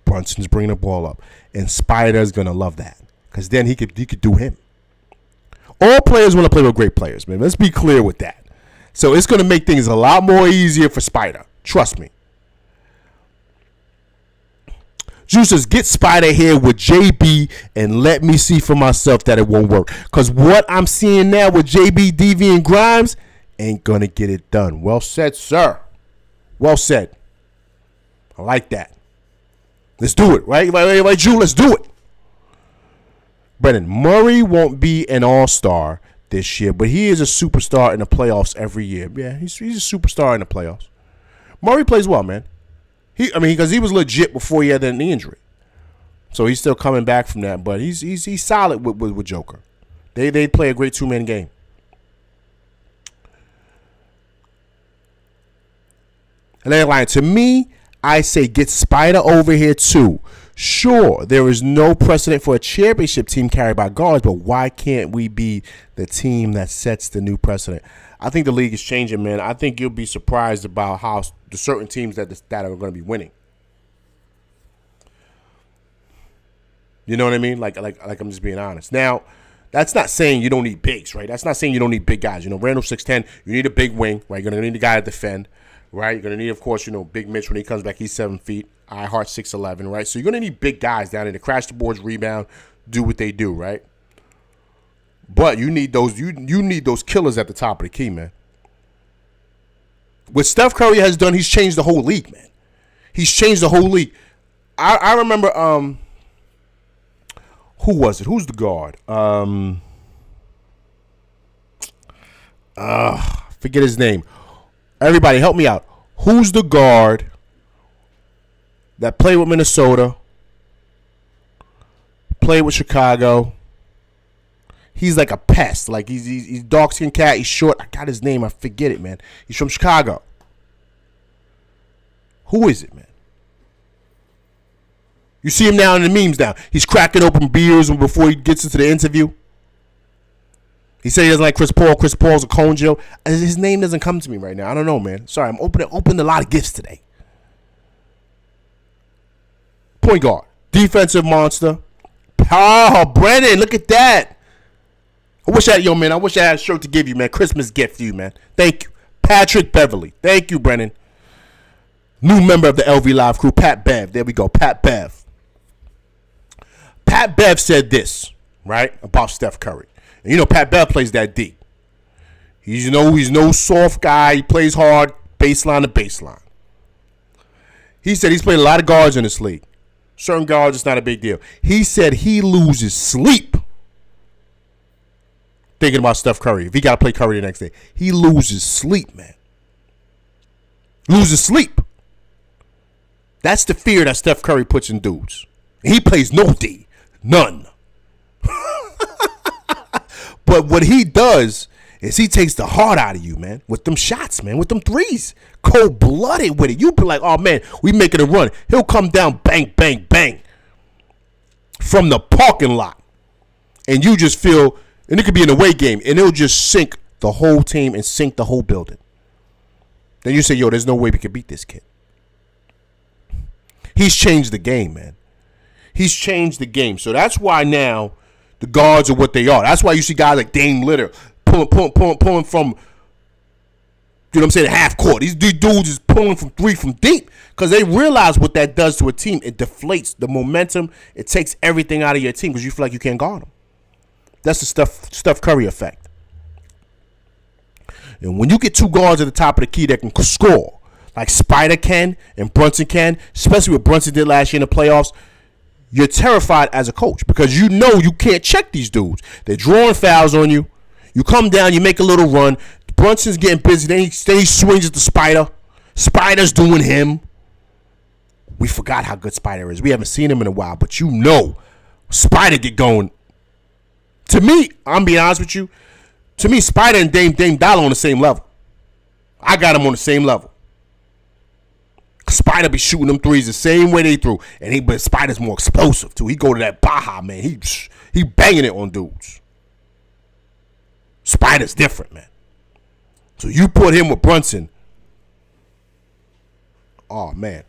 Brunson's bringing the ball up. And Spider's going to love that. Because then he could do him. All players want to play with great players, man. Let's be clear with that. So it's going to make things a lot more easier for Spider. Trust me. Juice says, get Spider here with JB and let me see for myself that it won't work. Because what I'm seeing now with JB, DV, and Grimes ain't going to get it done. Well said, sir. Well said. I like that. Let's do it, right? Like Drew, let's do it. Brennan, Murray won't be an all-star this year, but he is a superstar in the playoffs every year. Yeah, he's a superstar in the playoffs. Murray plays well, man. Because he was legit before he had that knee injury. So he's still coming back from that, but he's solid with Joker. They play a great two-man game. And they're lying to me. I say get Spider over here too. Sure, there is no precedent for a championship team carried by guards, but why can't we be the team that sets the new precedent? I think the league is changing, man. I think you'll be surprised about how the certain teams that are going to be winning. You know what I mean? Like I'm just being honest. Now, that's not saying you don't need bigs, right? That's not saying you don't need big guys. You know, Randall 6'10", you need a big wing, right? You're going to need a guy to defend. Right, you're gonna need, of course, Big Mitch when he comes back. He's 7 feet. iHeart 6'11", right? So you're gonna need big guys down there to crash the boards, rebound, do what they do, right? But you need those. You need those killers at the top of the key, man. What Steph Curry has done, he's changed the whole league, man. He's changed the whole league. I remember. Who was it? Who's the guard? Forget his name. Everybody, help me out. Who's the guard that played with Minnesota, played with Chicago? He's like a pest. Like he's dark-skinned cat. He's short. I got his name. I forget it, man. He's from Chicago. Who is it, man? You see him now in the memes now. He's cracking open beers before he gets into the interview. He said he doesn't like Chris Paul. Chris Paul's a cone Joe. His name doesn't come to me right now. I don't know, man. Sorry, I'm opening a lot of gifts today. Point guard. Defensive monster. Oh, Brennan, look at that. I wish I had a shirt to give you, man. Christmas gift for you, man. Thank you. Patrick Beverly. Thank you, Brennan. New member of the LV Live crew, Pat Bev. There we go, Pat Bev. Pat Bev said this, right, about Steph Curry. And Pat Bev plays that D. He's no soft guy. He plays hard, baseline to baseline. He said he's played a lot of guards in this league. Certain guards, it's not a big deal. He said he loses sleep thinking about Steph Curry. If he got to play Curry the next day, he loses sleep, man. Loses sleep. That's the fear that Steph Curry puts in dudes. And he plays no D. None. But what he does is he takes the heart out of you, man, with them shots, man, with them threes. Cold-blooded with it. You be like, oh, man, we making a run. He'll come down, bang, bang, bang, from the parking lot. And you just feel, and it could be an away game, and it'll just sink the whole team and sink the whole building. Then you say, yo, there's no way we can beat this kid. He's changed the game, man. He's changed the game. So that's why now the guards are what they are. That's why you see guys like Dame Litter pulling from, half court. These dudes is pulling from three from deep because they realize what that does to a team. It deflates the momentum. It takes everything out of your team because you feel like you can't guard them. That's the Steph Curry effect. And when you get two guards at the top of the key that can score, like Spider can and Brunson can, especially what Brunson did last year in the playoffs, you're terrified as a coach because you know you can't check these dudes. They're drawing fouls on you. You come down, you make a little run. Brunson's getting busy. Then he swings at the Spider. Spider's doing him. We forgot how good Spider is. We haven't seen him in a while, but you know Spider get going. To me, I'm being honest with you, to me, Spider and Dame Dollar on the same level. I got him on the same level. Spider be shooting them threes the same way they threw. But Spider's more explosive, too. He go to that Baja, man. He banging it on dudes. Spider's different, man. So you put him with Brunson. Oh, man.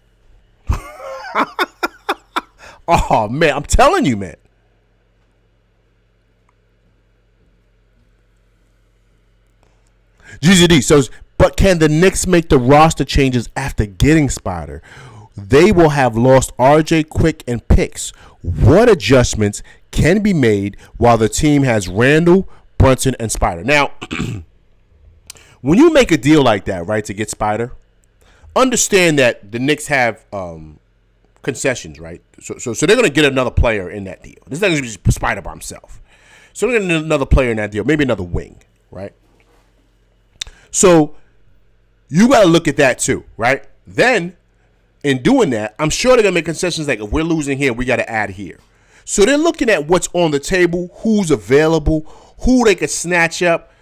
Oh, man. I'm telling you, man. GZD says, but can the Knicks make the roster changes after getting Spider? They will have lost RJ, Quick, and picks. What adjustments can be made while the team has Randall, Brunson, and Spider? Now, when you make a deal like that, right, to get Spider, understand that the Knicks have concessions, right? So they're going to get another player in that deal. This is not going to be just Spider by himself. So they're going to get another player in that deal, maybe another wing, right? So you got to look at that too, right? Then, in doing that, I'm sure they're going to make concessions like, if we're losing here, we got to add here. So they're looking at what's on the table, who's available, who they could snatch up.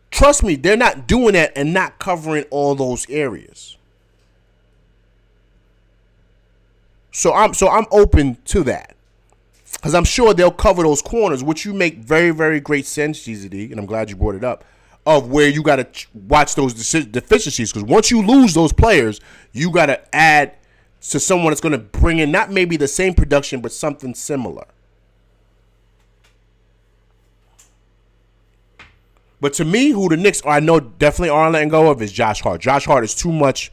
Trust me, they're not doing that and not covering all those areas. So I'm open to that. Because I'm sure they'll cover those corners, which you make very, very great sense, GZD, and I'm glad you brought it up, of where you got to watch those deficiencies. Because once you lose those players, you got to add to someone that's going to bring in not maybe the same production, but something similar. But to me, who the Knicks are, I know definitely are letting go of is Josh Hart. Josh Hart is too much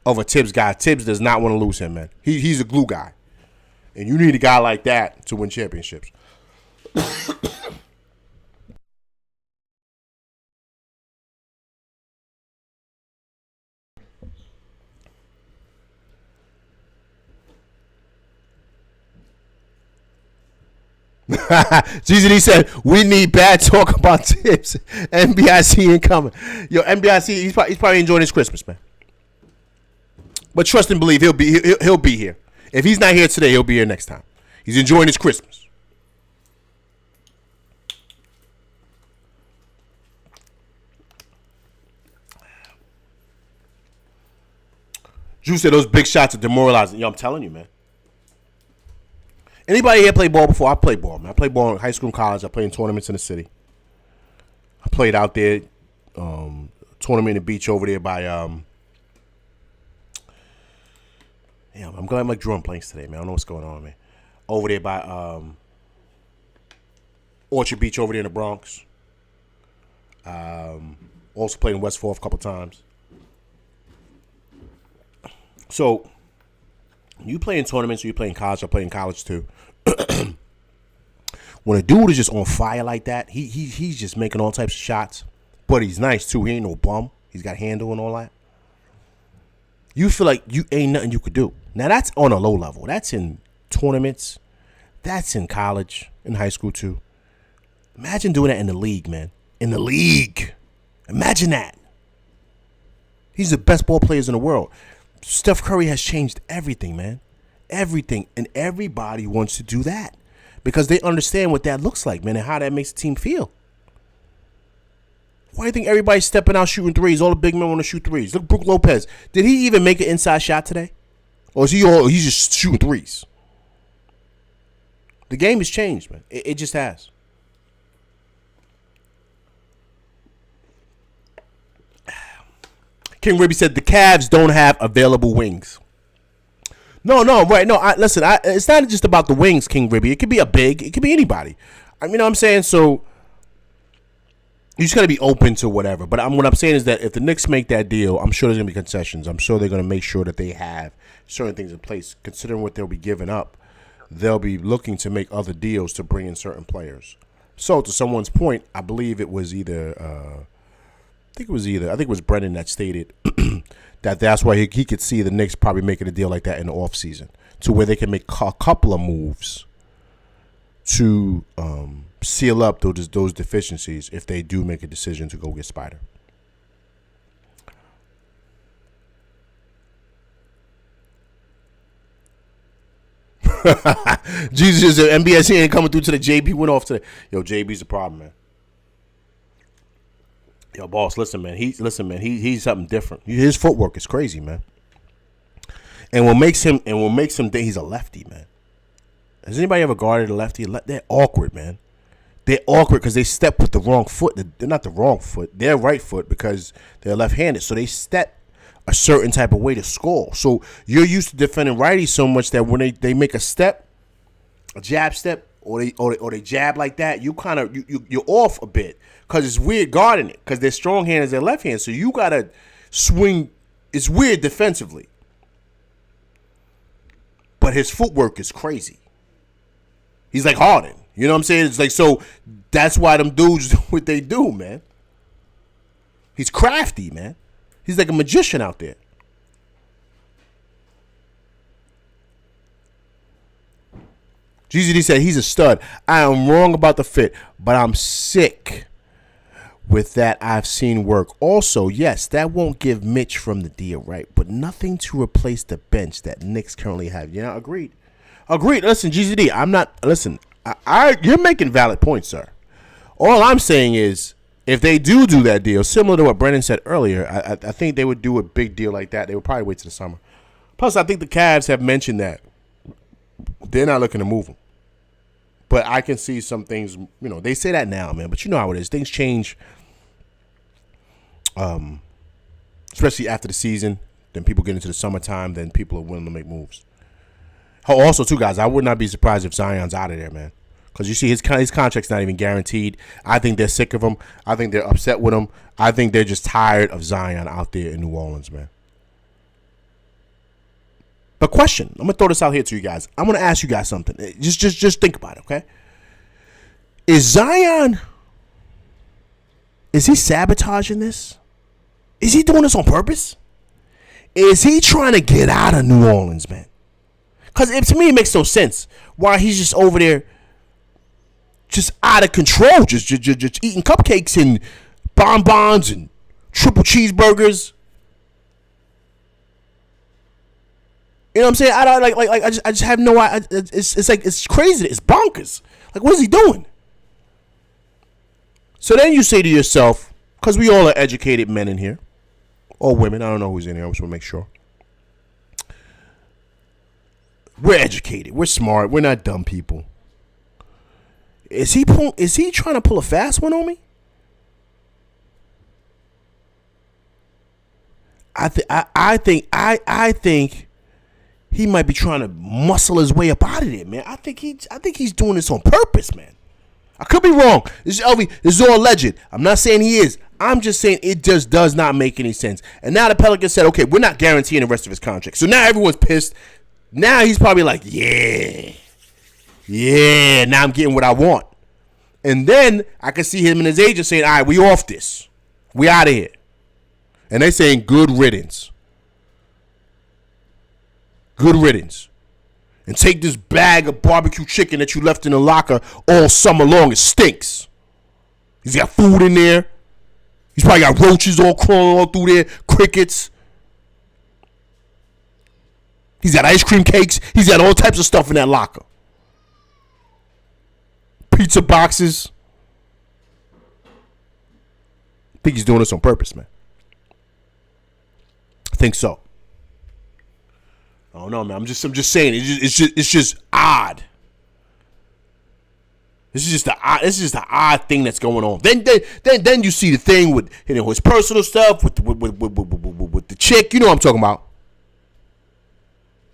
of a Tibbs guy. Tibbs does not want to lose him, man. He's a glue guy. And you need a guy like that to win championships. GZD said, we need bad talk about Tibbs. NBIC incoming. Yo, NBIC, he's probably enjoying his Christmas, man. But trust and believe, he'll be here. If he's not here today, he'll be here next time. He's enjoying his Christmas. Drew said those big shots are demoralizing. Yo, I'm telling you, man. Anybody here play ball before? I played ball, man. I played ball in high school and college. I played in tournaments in the city. I played out there, tournament in the beach over there by, I'm glad I'm like drawing blanks today, man. I don't know what's going on, man. Over there by Orchard Beach over there in the Bronx. Also played in West Forth a couple times. So, you play in tournaments or you play in college, I play in college too. When a dude is just on fire like that, he's just making all types of shots. But he's nice too. He ain't no bum. He's got handle and all that. You feel like you ain't nothing you could do. Now that's on a low level. That's in tournaments. That's in college, in high school too. Imagine doing that in the league, man. In the league. Imagine that. He's the best ball players in the world. Steph Curry has changed everything, man. Everything. And everybody wants to do that. Because they understand what that looks like, man, and how that makes the team feel. Why do you think everybody's stepping out shooting threes? All the big men want to shoot threes. Look, Brook Lopez. Did he even make an inside shot today? Or is he's just shooting threes? The game has changed, man. It just has. King Ribby said the Cavs don't have available wings. No, right. No, listen, it's not just about the wings, King Ribby. It could be a big. It could be anybody. I mean, you know what I'm saying? So you just got to be open to whatever. But what I'm saying is that if the Knicks make that deal, I'm sure there's going to be concessions. I'm sure they're going to make sure that they have certain things in place. Considering what they'll be giving up, they'll be looking to make other deals to bring in certain players. So to someone's point, I believe it was either I think it was Brennan that stated that that's why he could see the Knicks probably making a deal like that in the offseason to where they can make a couple of moves to seal up those deficiencies if they do make a decision to go get Spider. Jesus, MBS ain't coming through to the JB went off today. Yo, JB's the problem, man. Yo, boss, listen, man. He's something different. His footwork is crazy, man. And what makes him think he's a lefty, man. Has anybody ever guarded a lefty? They're awkward, man. They're awkward because they step with the wrong foot. They're not the wrong foot. They're right foot because they're left-handed. So they step a certain type of way to score. So you're used to defending righties so much that when they make a step, a jab step, or they jab like that, you're off a bit because it's weird guarding it because they're strong handed, they're left hand. So you gotta swing. It's weird defensively, but his footwork is crazy. He's like Harden. You know what I'm saying? It's like, so that's why them dudes do what they do, man. He's crafty, man. He's like a magician out there. GZD said he's a stud. I am wrong about the fit, but I'm sick with that I've seen work. Also, yes, that won't give Mitch from the deal, right? But nothing to replace the bench that Knicks currently have. Yeah, agreed. Listen, GZD, I'm not. Listen, you're making valid points, sir. All I'm saying is, if they do that deal, similar to what Brennan said earlier, I think they would do a big deal like that. They would probably wait till the summer. Plus, I think the Cavs have mentioned that they're not looking to move him. But I can see some things, they say that now, man. But you know how it is. Things change, especially after the season. Then people get into the summertime. Then people are willing to make moves. Oh, also, too, guys, I would not be surprised if Zion's out of there, man. Because you see, his contract's not even guaranteed. I think they're sick of him. I think they're upset with him. I think they're just tired of Zion out there in New Orleans, man. But question, I'm going to throw this out here to you guys. I'm going to ask you guys something. Just think about it, okay? Is Zion, is he sabotaging this? Is he doing this on purpose? Is he trying to get out of New Orleans, man? Because to me, it makes no sense why he's just over there just out of control, just eating cupcakes and bonbons and triple cheeseburgers. You know what I'm saying? I just have no idea. It's like, it's crazy. It's bonkers. Like, what is he doing? So then you say to yourself, because we all are educated men in here, or women. I don't know who's in here. I just want to make sure. We're educated. We're smart. We're not dumb people. Is he trying to pull a fast one on me? I think he might be trying to muscle his way up out of there, man. I think he's doing this on purpose, man. I could be wrong. This is all alleged. I'm not saying he is. I'm just saying it just does not make any sense. And now the Pelicans said, okay, we're not guaranteeing the rest of his contract. So now everyone's pissed. Now he's probably like, yeah, now I'm getting what I want. And then I can see him and his agent saying, all right, we off this. We out of here. And they saying good riddance. Good riddance. And take this bag of barbecue chicken that you left in the locker all summer long. It stinks. He's got food in there. He's probably got roaches all crawling all through there. Crickets. He's got ice cream cakes. He's got all types of stuff in that locker. Pizza boxes. I think he's doing this on purpose, man. I think so. I don't know, man. I'm just saying. It's just odd. This is just the odd thing that's going on. Then you see the thing with his personal stuff with the chick. You know what I'm talking about.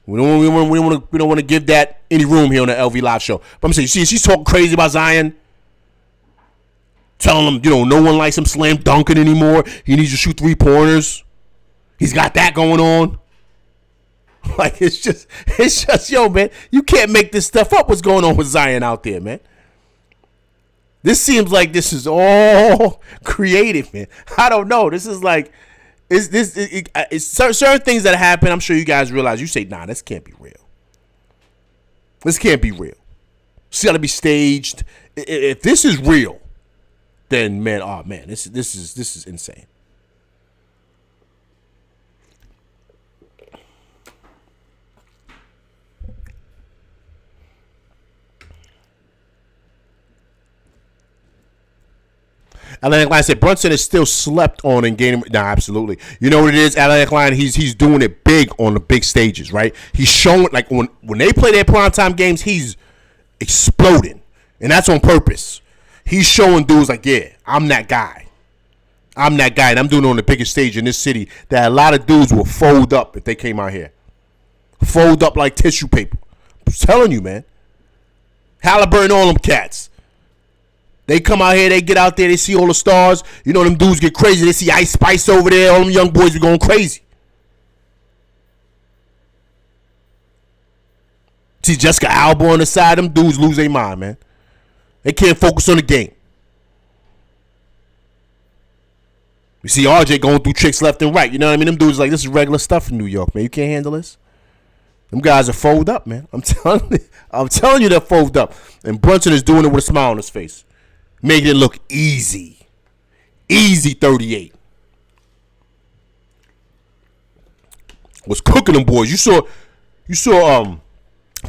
We don't want to give that any room here on the LV Live show. But I'm saying, you see, she's talking crazy about Zion, telling him, no one likes him slam dunking anymore. He needs to shoot 3-pointers. He's got that going on. Like, it's just, yo, man, you can't make this stuff up. What's going on with Zion out there, man? This seems like this is all creative, man. I don't know. This is like, it's certain things that happen. I'm sure you guys realize. You say, nah, this can't be real. This can't be real. It's got to be staged. If this is real, then man, oh man, this is insane. Atlantic Line said Brunson is still slept on in game. Nah, absolutely. You know what it is, Atlantic Line? He's doing it big on the big stages, right? He's showing, like, when they play their primetime games, he's exploding. And that's on purpose. He's showing dudes like, yeah, I'm that guy. I'm that guy, and I'm doing it on the biggest stage in this city that a lot of dudes will fold up if they came out here. Fold up like tissue paper. I'm telling you, man. Halliburton, all them cats. They come out here, they get out there, they see all the stars. You know, them dudes get crazy. They see Ice Spice over there. All them young boys be going crazy. See Jessica Alba on the side. Them dudes lose their mind, man. They can't focus on the game. You see RJ going through tricks left and right. You know what I mean? Them dudes like, this is regular stuff in New York, man. You can't handle this. Them guys are folded up, man. I'm telling you they're folded up. And Brunson is doing it with a smile on his face. Making it look easy. Easy 38. Was cooking them boys. You saw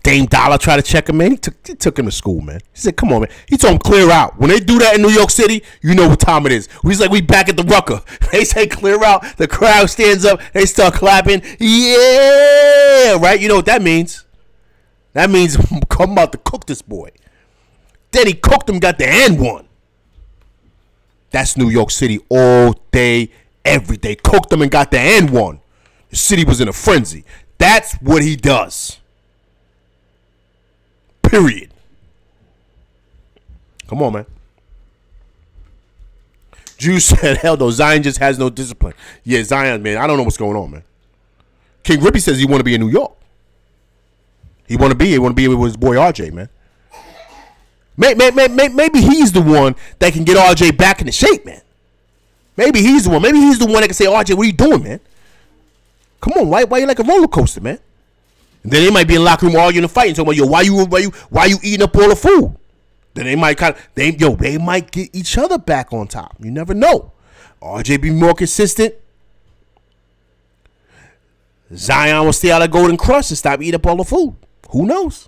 Dame Dollar try to check him, man. He took him to school, man. He said, come on, man. He told him clear out. When they do that in New York City, you know what time it is. He's like, we back at the Rucker. They say clear out. The crowd stands up. They start clapping. Yeah, right? You know what that means. That means I'm about to cook this boy. Then he cooked him, got the and one. That's New York City all day, every day. Cooked him and got the and one. The city was in a frenzy. That's what he does. Period. Come on, man. Juice said, hell no, Zion just has no discipline. Yeah, Zion, man, I don't know what's going on, man. King Rippy says he want to be in New York. He want to be with his boy RJ, man. Maybe he's the one that can get RJ back into shape, man. Maybe he's the one. Maybe he's the one that can say, RJ, what are you doing, man? Come on, why you like a roller coaster, man? And then they might be in the locker room arguing and fighting, talking about, yo, why you eating up all the food? Then they might they might get each other back on top. You never know. RJ be more consistent. Zion will stay out of Golden Crush and stop eating up all the food. Who knows?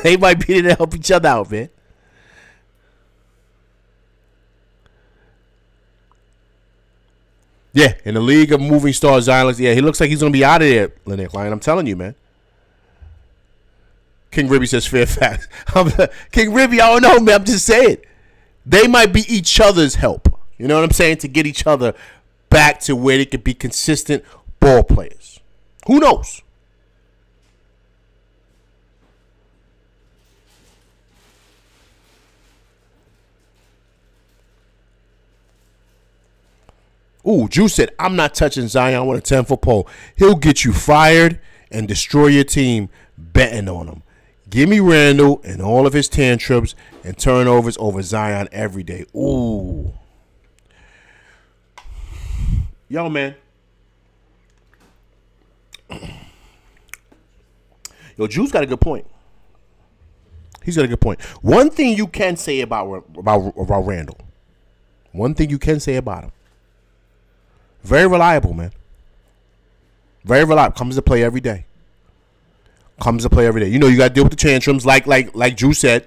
They might be there to help each other out, man. Yeah, in the league of moving stars, Zion, yeah, he looks like he's going to be out of there, Lynette Klein. I'm telling you, man. King Ribby says Fairfax. King Ribby, I don't know, man. I'm just saying. They might be each other's help. You know what I'm saying? To get each other back to where they could be consistent ball players. Who knows? Ooh, Juice said, I'm not touching Zion with a 10-foot pole. He'll get you fired and destroy your team betting on him. Give me Randall and all of his tantrums and turnovers over Zion every day. Ooh. Yo, man. Yo, Juice got a good point. He's got a good point. One thing you can say about Randall. One thing you can say about him. Very reliable, man. Very reliable. Comes to play every day. Comes to play every day. You know, you got to deal with the tantrums like Drew said.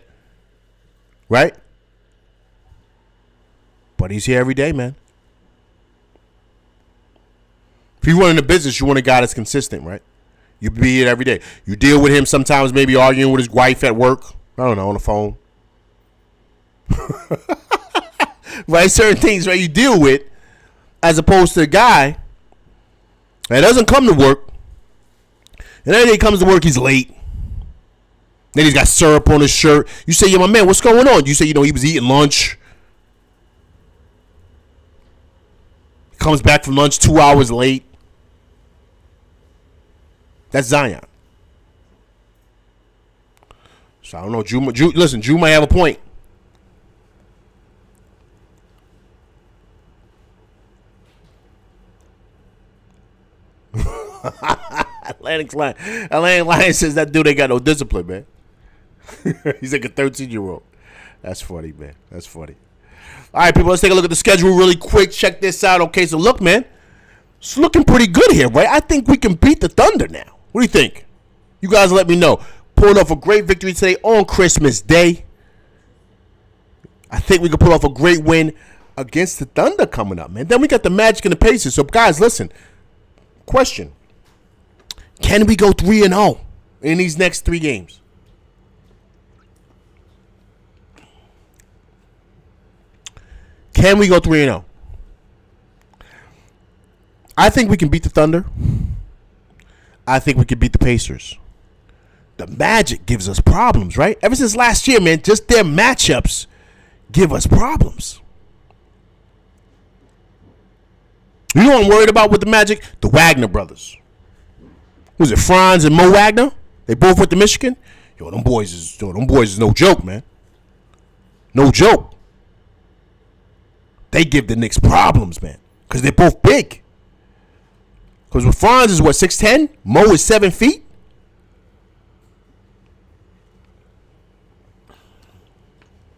Right? But he's here every day, man. If you run in the business, you want a guy that's consistent, right? You be it every day. You deal with him sometimes maybe arguing with his wife at work. I don't know, on the phone. Right? Certain things, right, you deal with. As opposed to a guy that doesn't come to work, and then he comes to work, he's late. Then he's got syrup on his shirt. You say, yo, my man, what's going on? You say, he was eating lunch. Comes back from lunch 2 hours late. That's Zion. So I don't know. Listen, Drew might have a point. Atlantic Lion says that dude ain't got no discipline, man. He's like a 13-year-old. That's funny, man. That's funny. All right, people, let's take a look at the schedule really quick. Check this out. Okay, so look, man. It's looking pretty good here, right? I think we can beat the Thunder now. What do you think? You guys let me know. Pulled off a great victory today on Christmas Day. I think we can pull off a great win against the Thunder coming up, man. Then we got the Magic and the Pacers. So, guys, listen. Question. Can we go 3-0 in these next 3 games? Can we go 3-0? I think we can beat the Thunder. I think we can beat the Pacers. The Magic gives us problems, right? Ever since last year, man, just their matchups give us problems. You know what I'm worried about with the Magic? The Wagner brothers. Was it Franz and Mo Wagner? They both went to Michigan. Yo, them boys is no joke, man. No joke. They give the Knicks problems, man, because they're both big. Because with Franz is what, 6'10"? Mo is 7 feet.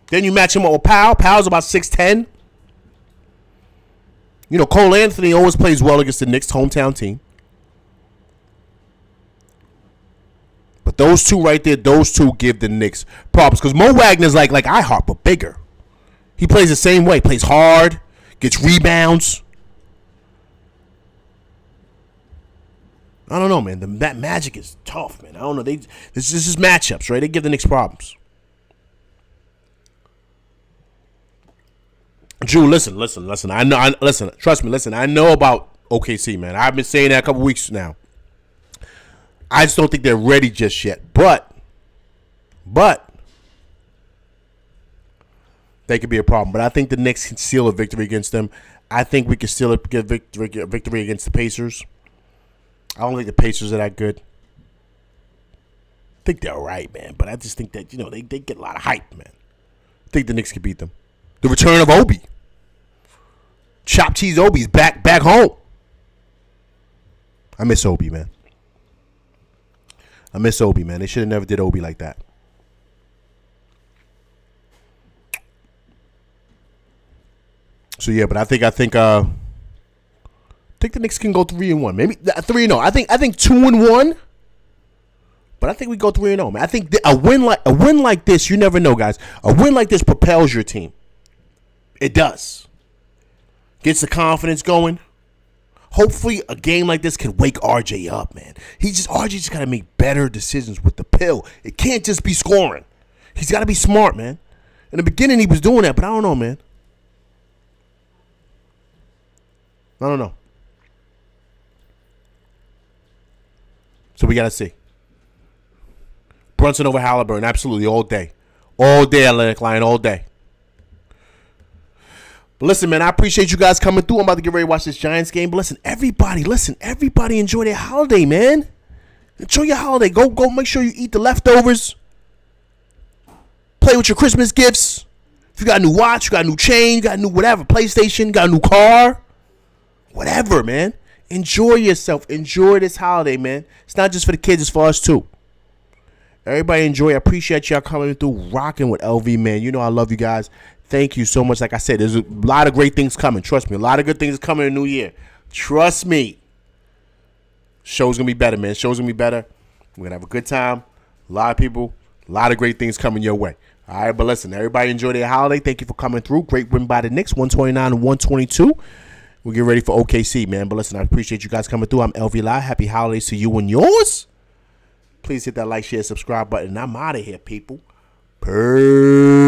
Then you match him up with Powell. Powell's about 6'10". You know, Cole Anthony always plays well against the Knicks' hometown team. But those two right there, those two give the Knicks problems. Because Mo Wagner's like iHeart, but bigger. He plays the same way. Plays hard. Gets rebounds. I don't know, man. That Magic is tough, man. I don't know. This is matchups, right? They give the Knicks problems. Drew, listen. I know. Listen. Trust me. Listen. I know about OKC, man. I've been saying that a couple weeks now. I just don't think they're ready just yet. But they could be a problem. But I think the Knicks can seal a victory against them. I think we can still get a victory against the Pacers. I don't think the Pacers are that good. I think they're all right, man. But I just think that, they get a lot of hype, man. I think the Knicks can beat them. The return of Obi. Chopped cheese Obi's back home. I miss Obi, man. They should have never did Obi like that. So yeah, but I think the Knicks can go 3-1, maybe 3-0. I think 2-1, but I think we go 3-0, man. I think a win like this, you never know, guys. A win like this propels your team. It does. Gets the confidence going. Hopefully, a game like this can wake RJ up, man. RJ just got to make better decisions with the pill. It can't just be scoring. He's got to be smart, man. In the beginning, he was doing that, but I don't know, man. I don't know. So we got to see. Brunson over Halliburton, absolutely, all day. All day, Atlantic Lion, all day. But listen, man, I appreciate you guys coming through. I'm about to get ready to watch this Giants game. But listen, everybody enjoy their holiday, man. Enjoy your holiday. Go make sure you eat the leftovers. Play with your Christmas gifts. If you got a new watch, you got a new chain, you got a new whatever, PlayStation, got a new car. Whatever, man. Enjoy yourself. Enjoy this holiday, man. It's not just for the kids, it's for us too. Everybody enjoy. I appreciate y'all coming through, rocking with LV, man. You know I love you guys. Thank you so much. Like I said, there's a lot of great things coming. Trust me. A lot of good things coming in the new year. Trust me. Show's going to be better, man. Show's going to be better. We're going to have a good time. A lot of people. A lot of great things coming your way. All right, but listen, everybody enjoy their holiday. Thank you for coming through. Great win by the Knicks, 129-122. We'll get ready for OKC, man. But listen, I appreciate you guys coming through. I'm LV Live. Happy holidays to you and yours. Please hit that like, share, subscribe button. I'm out of here, people. Peace.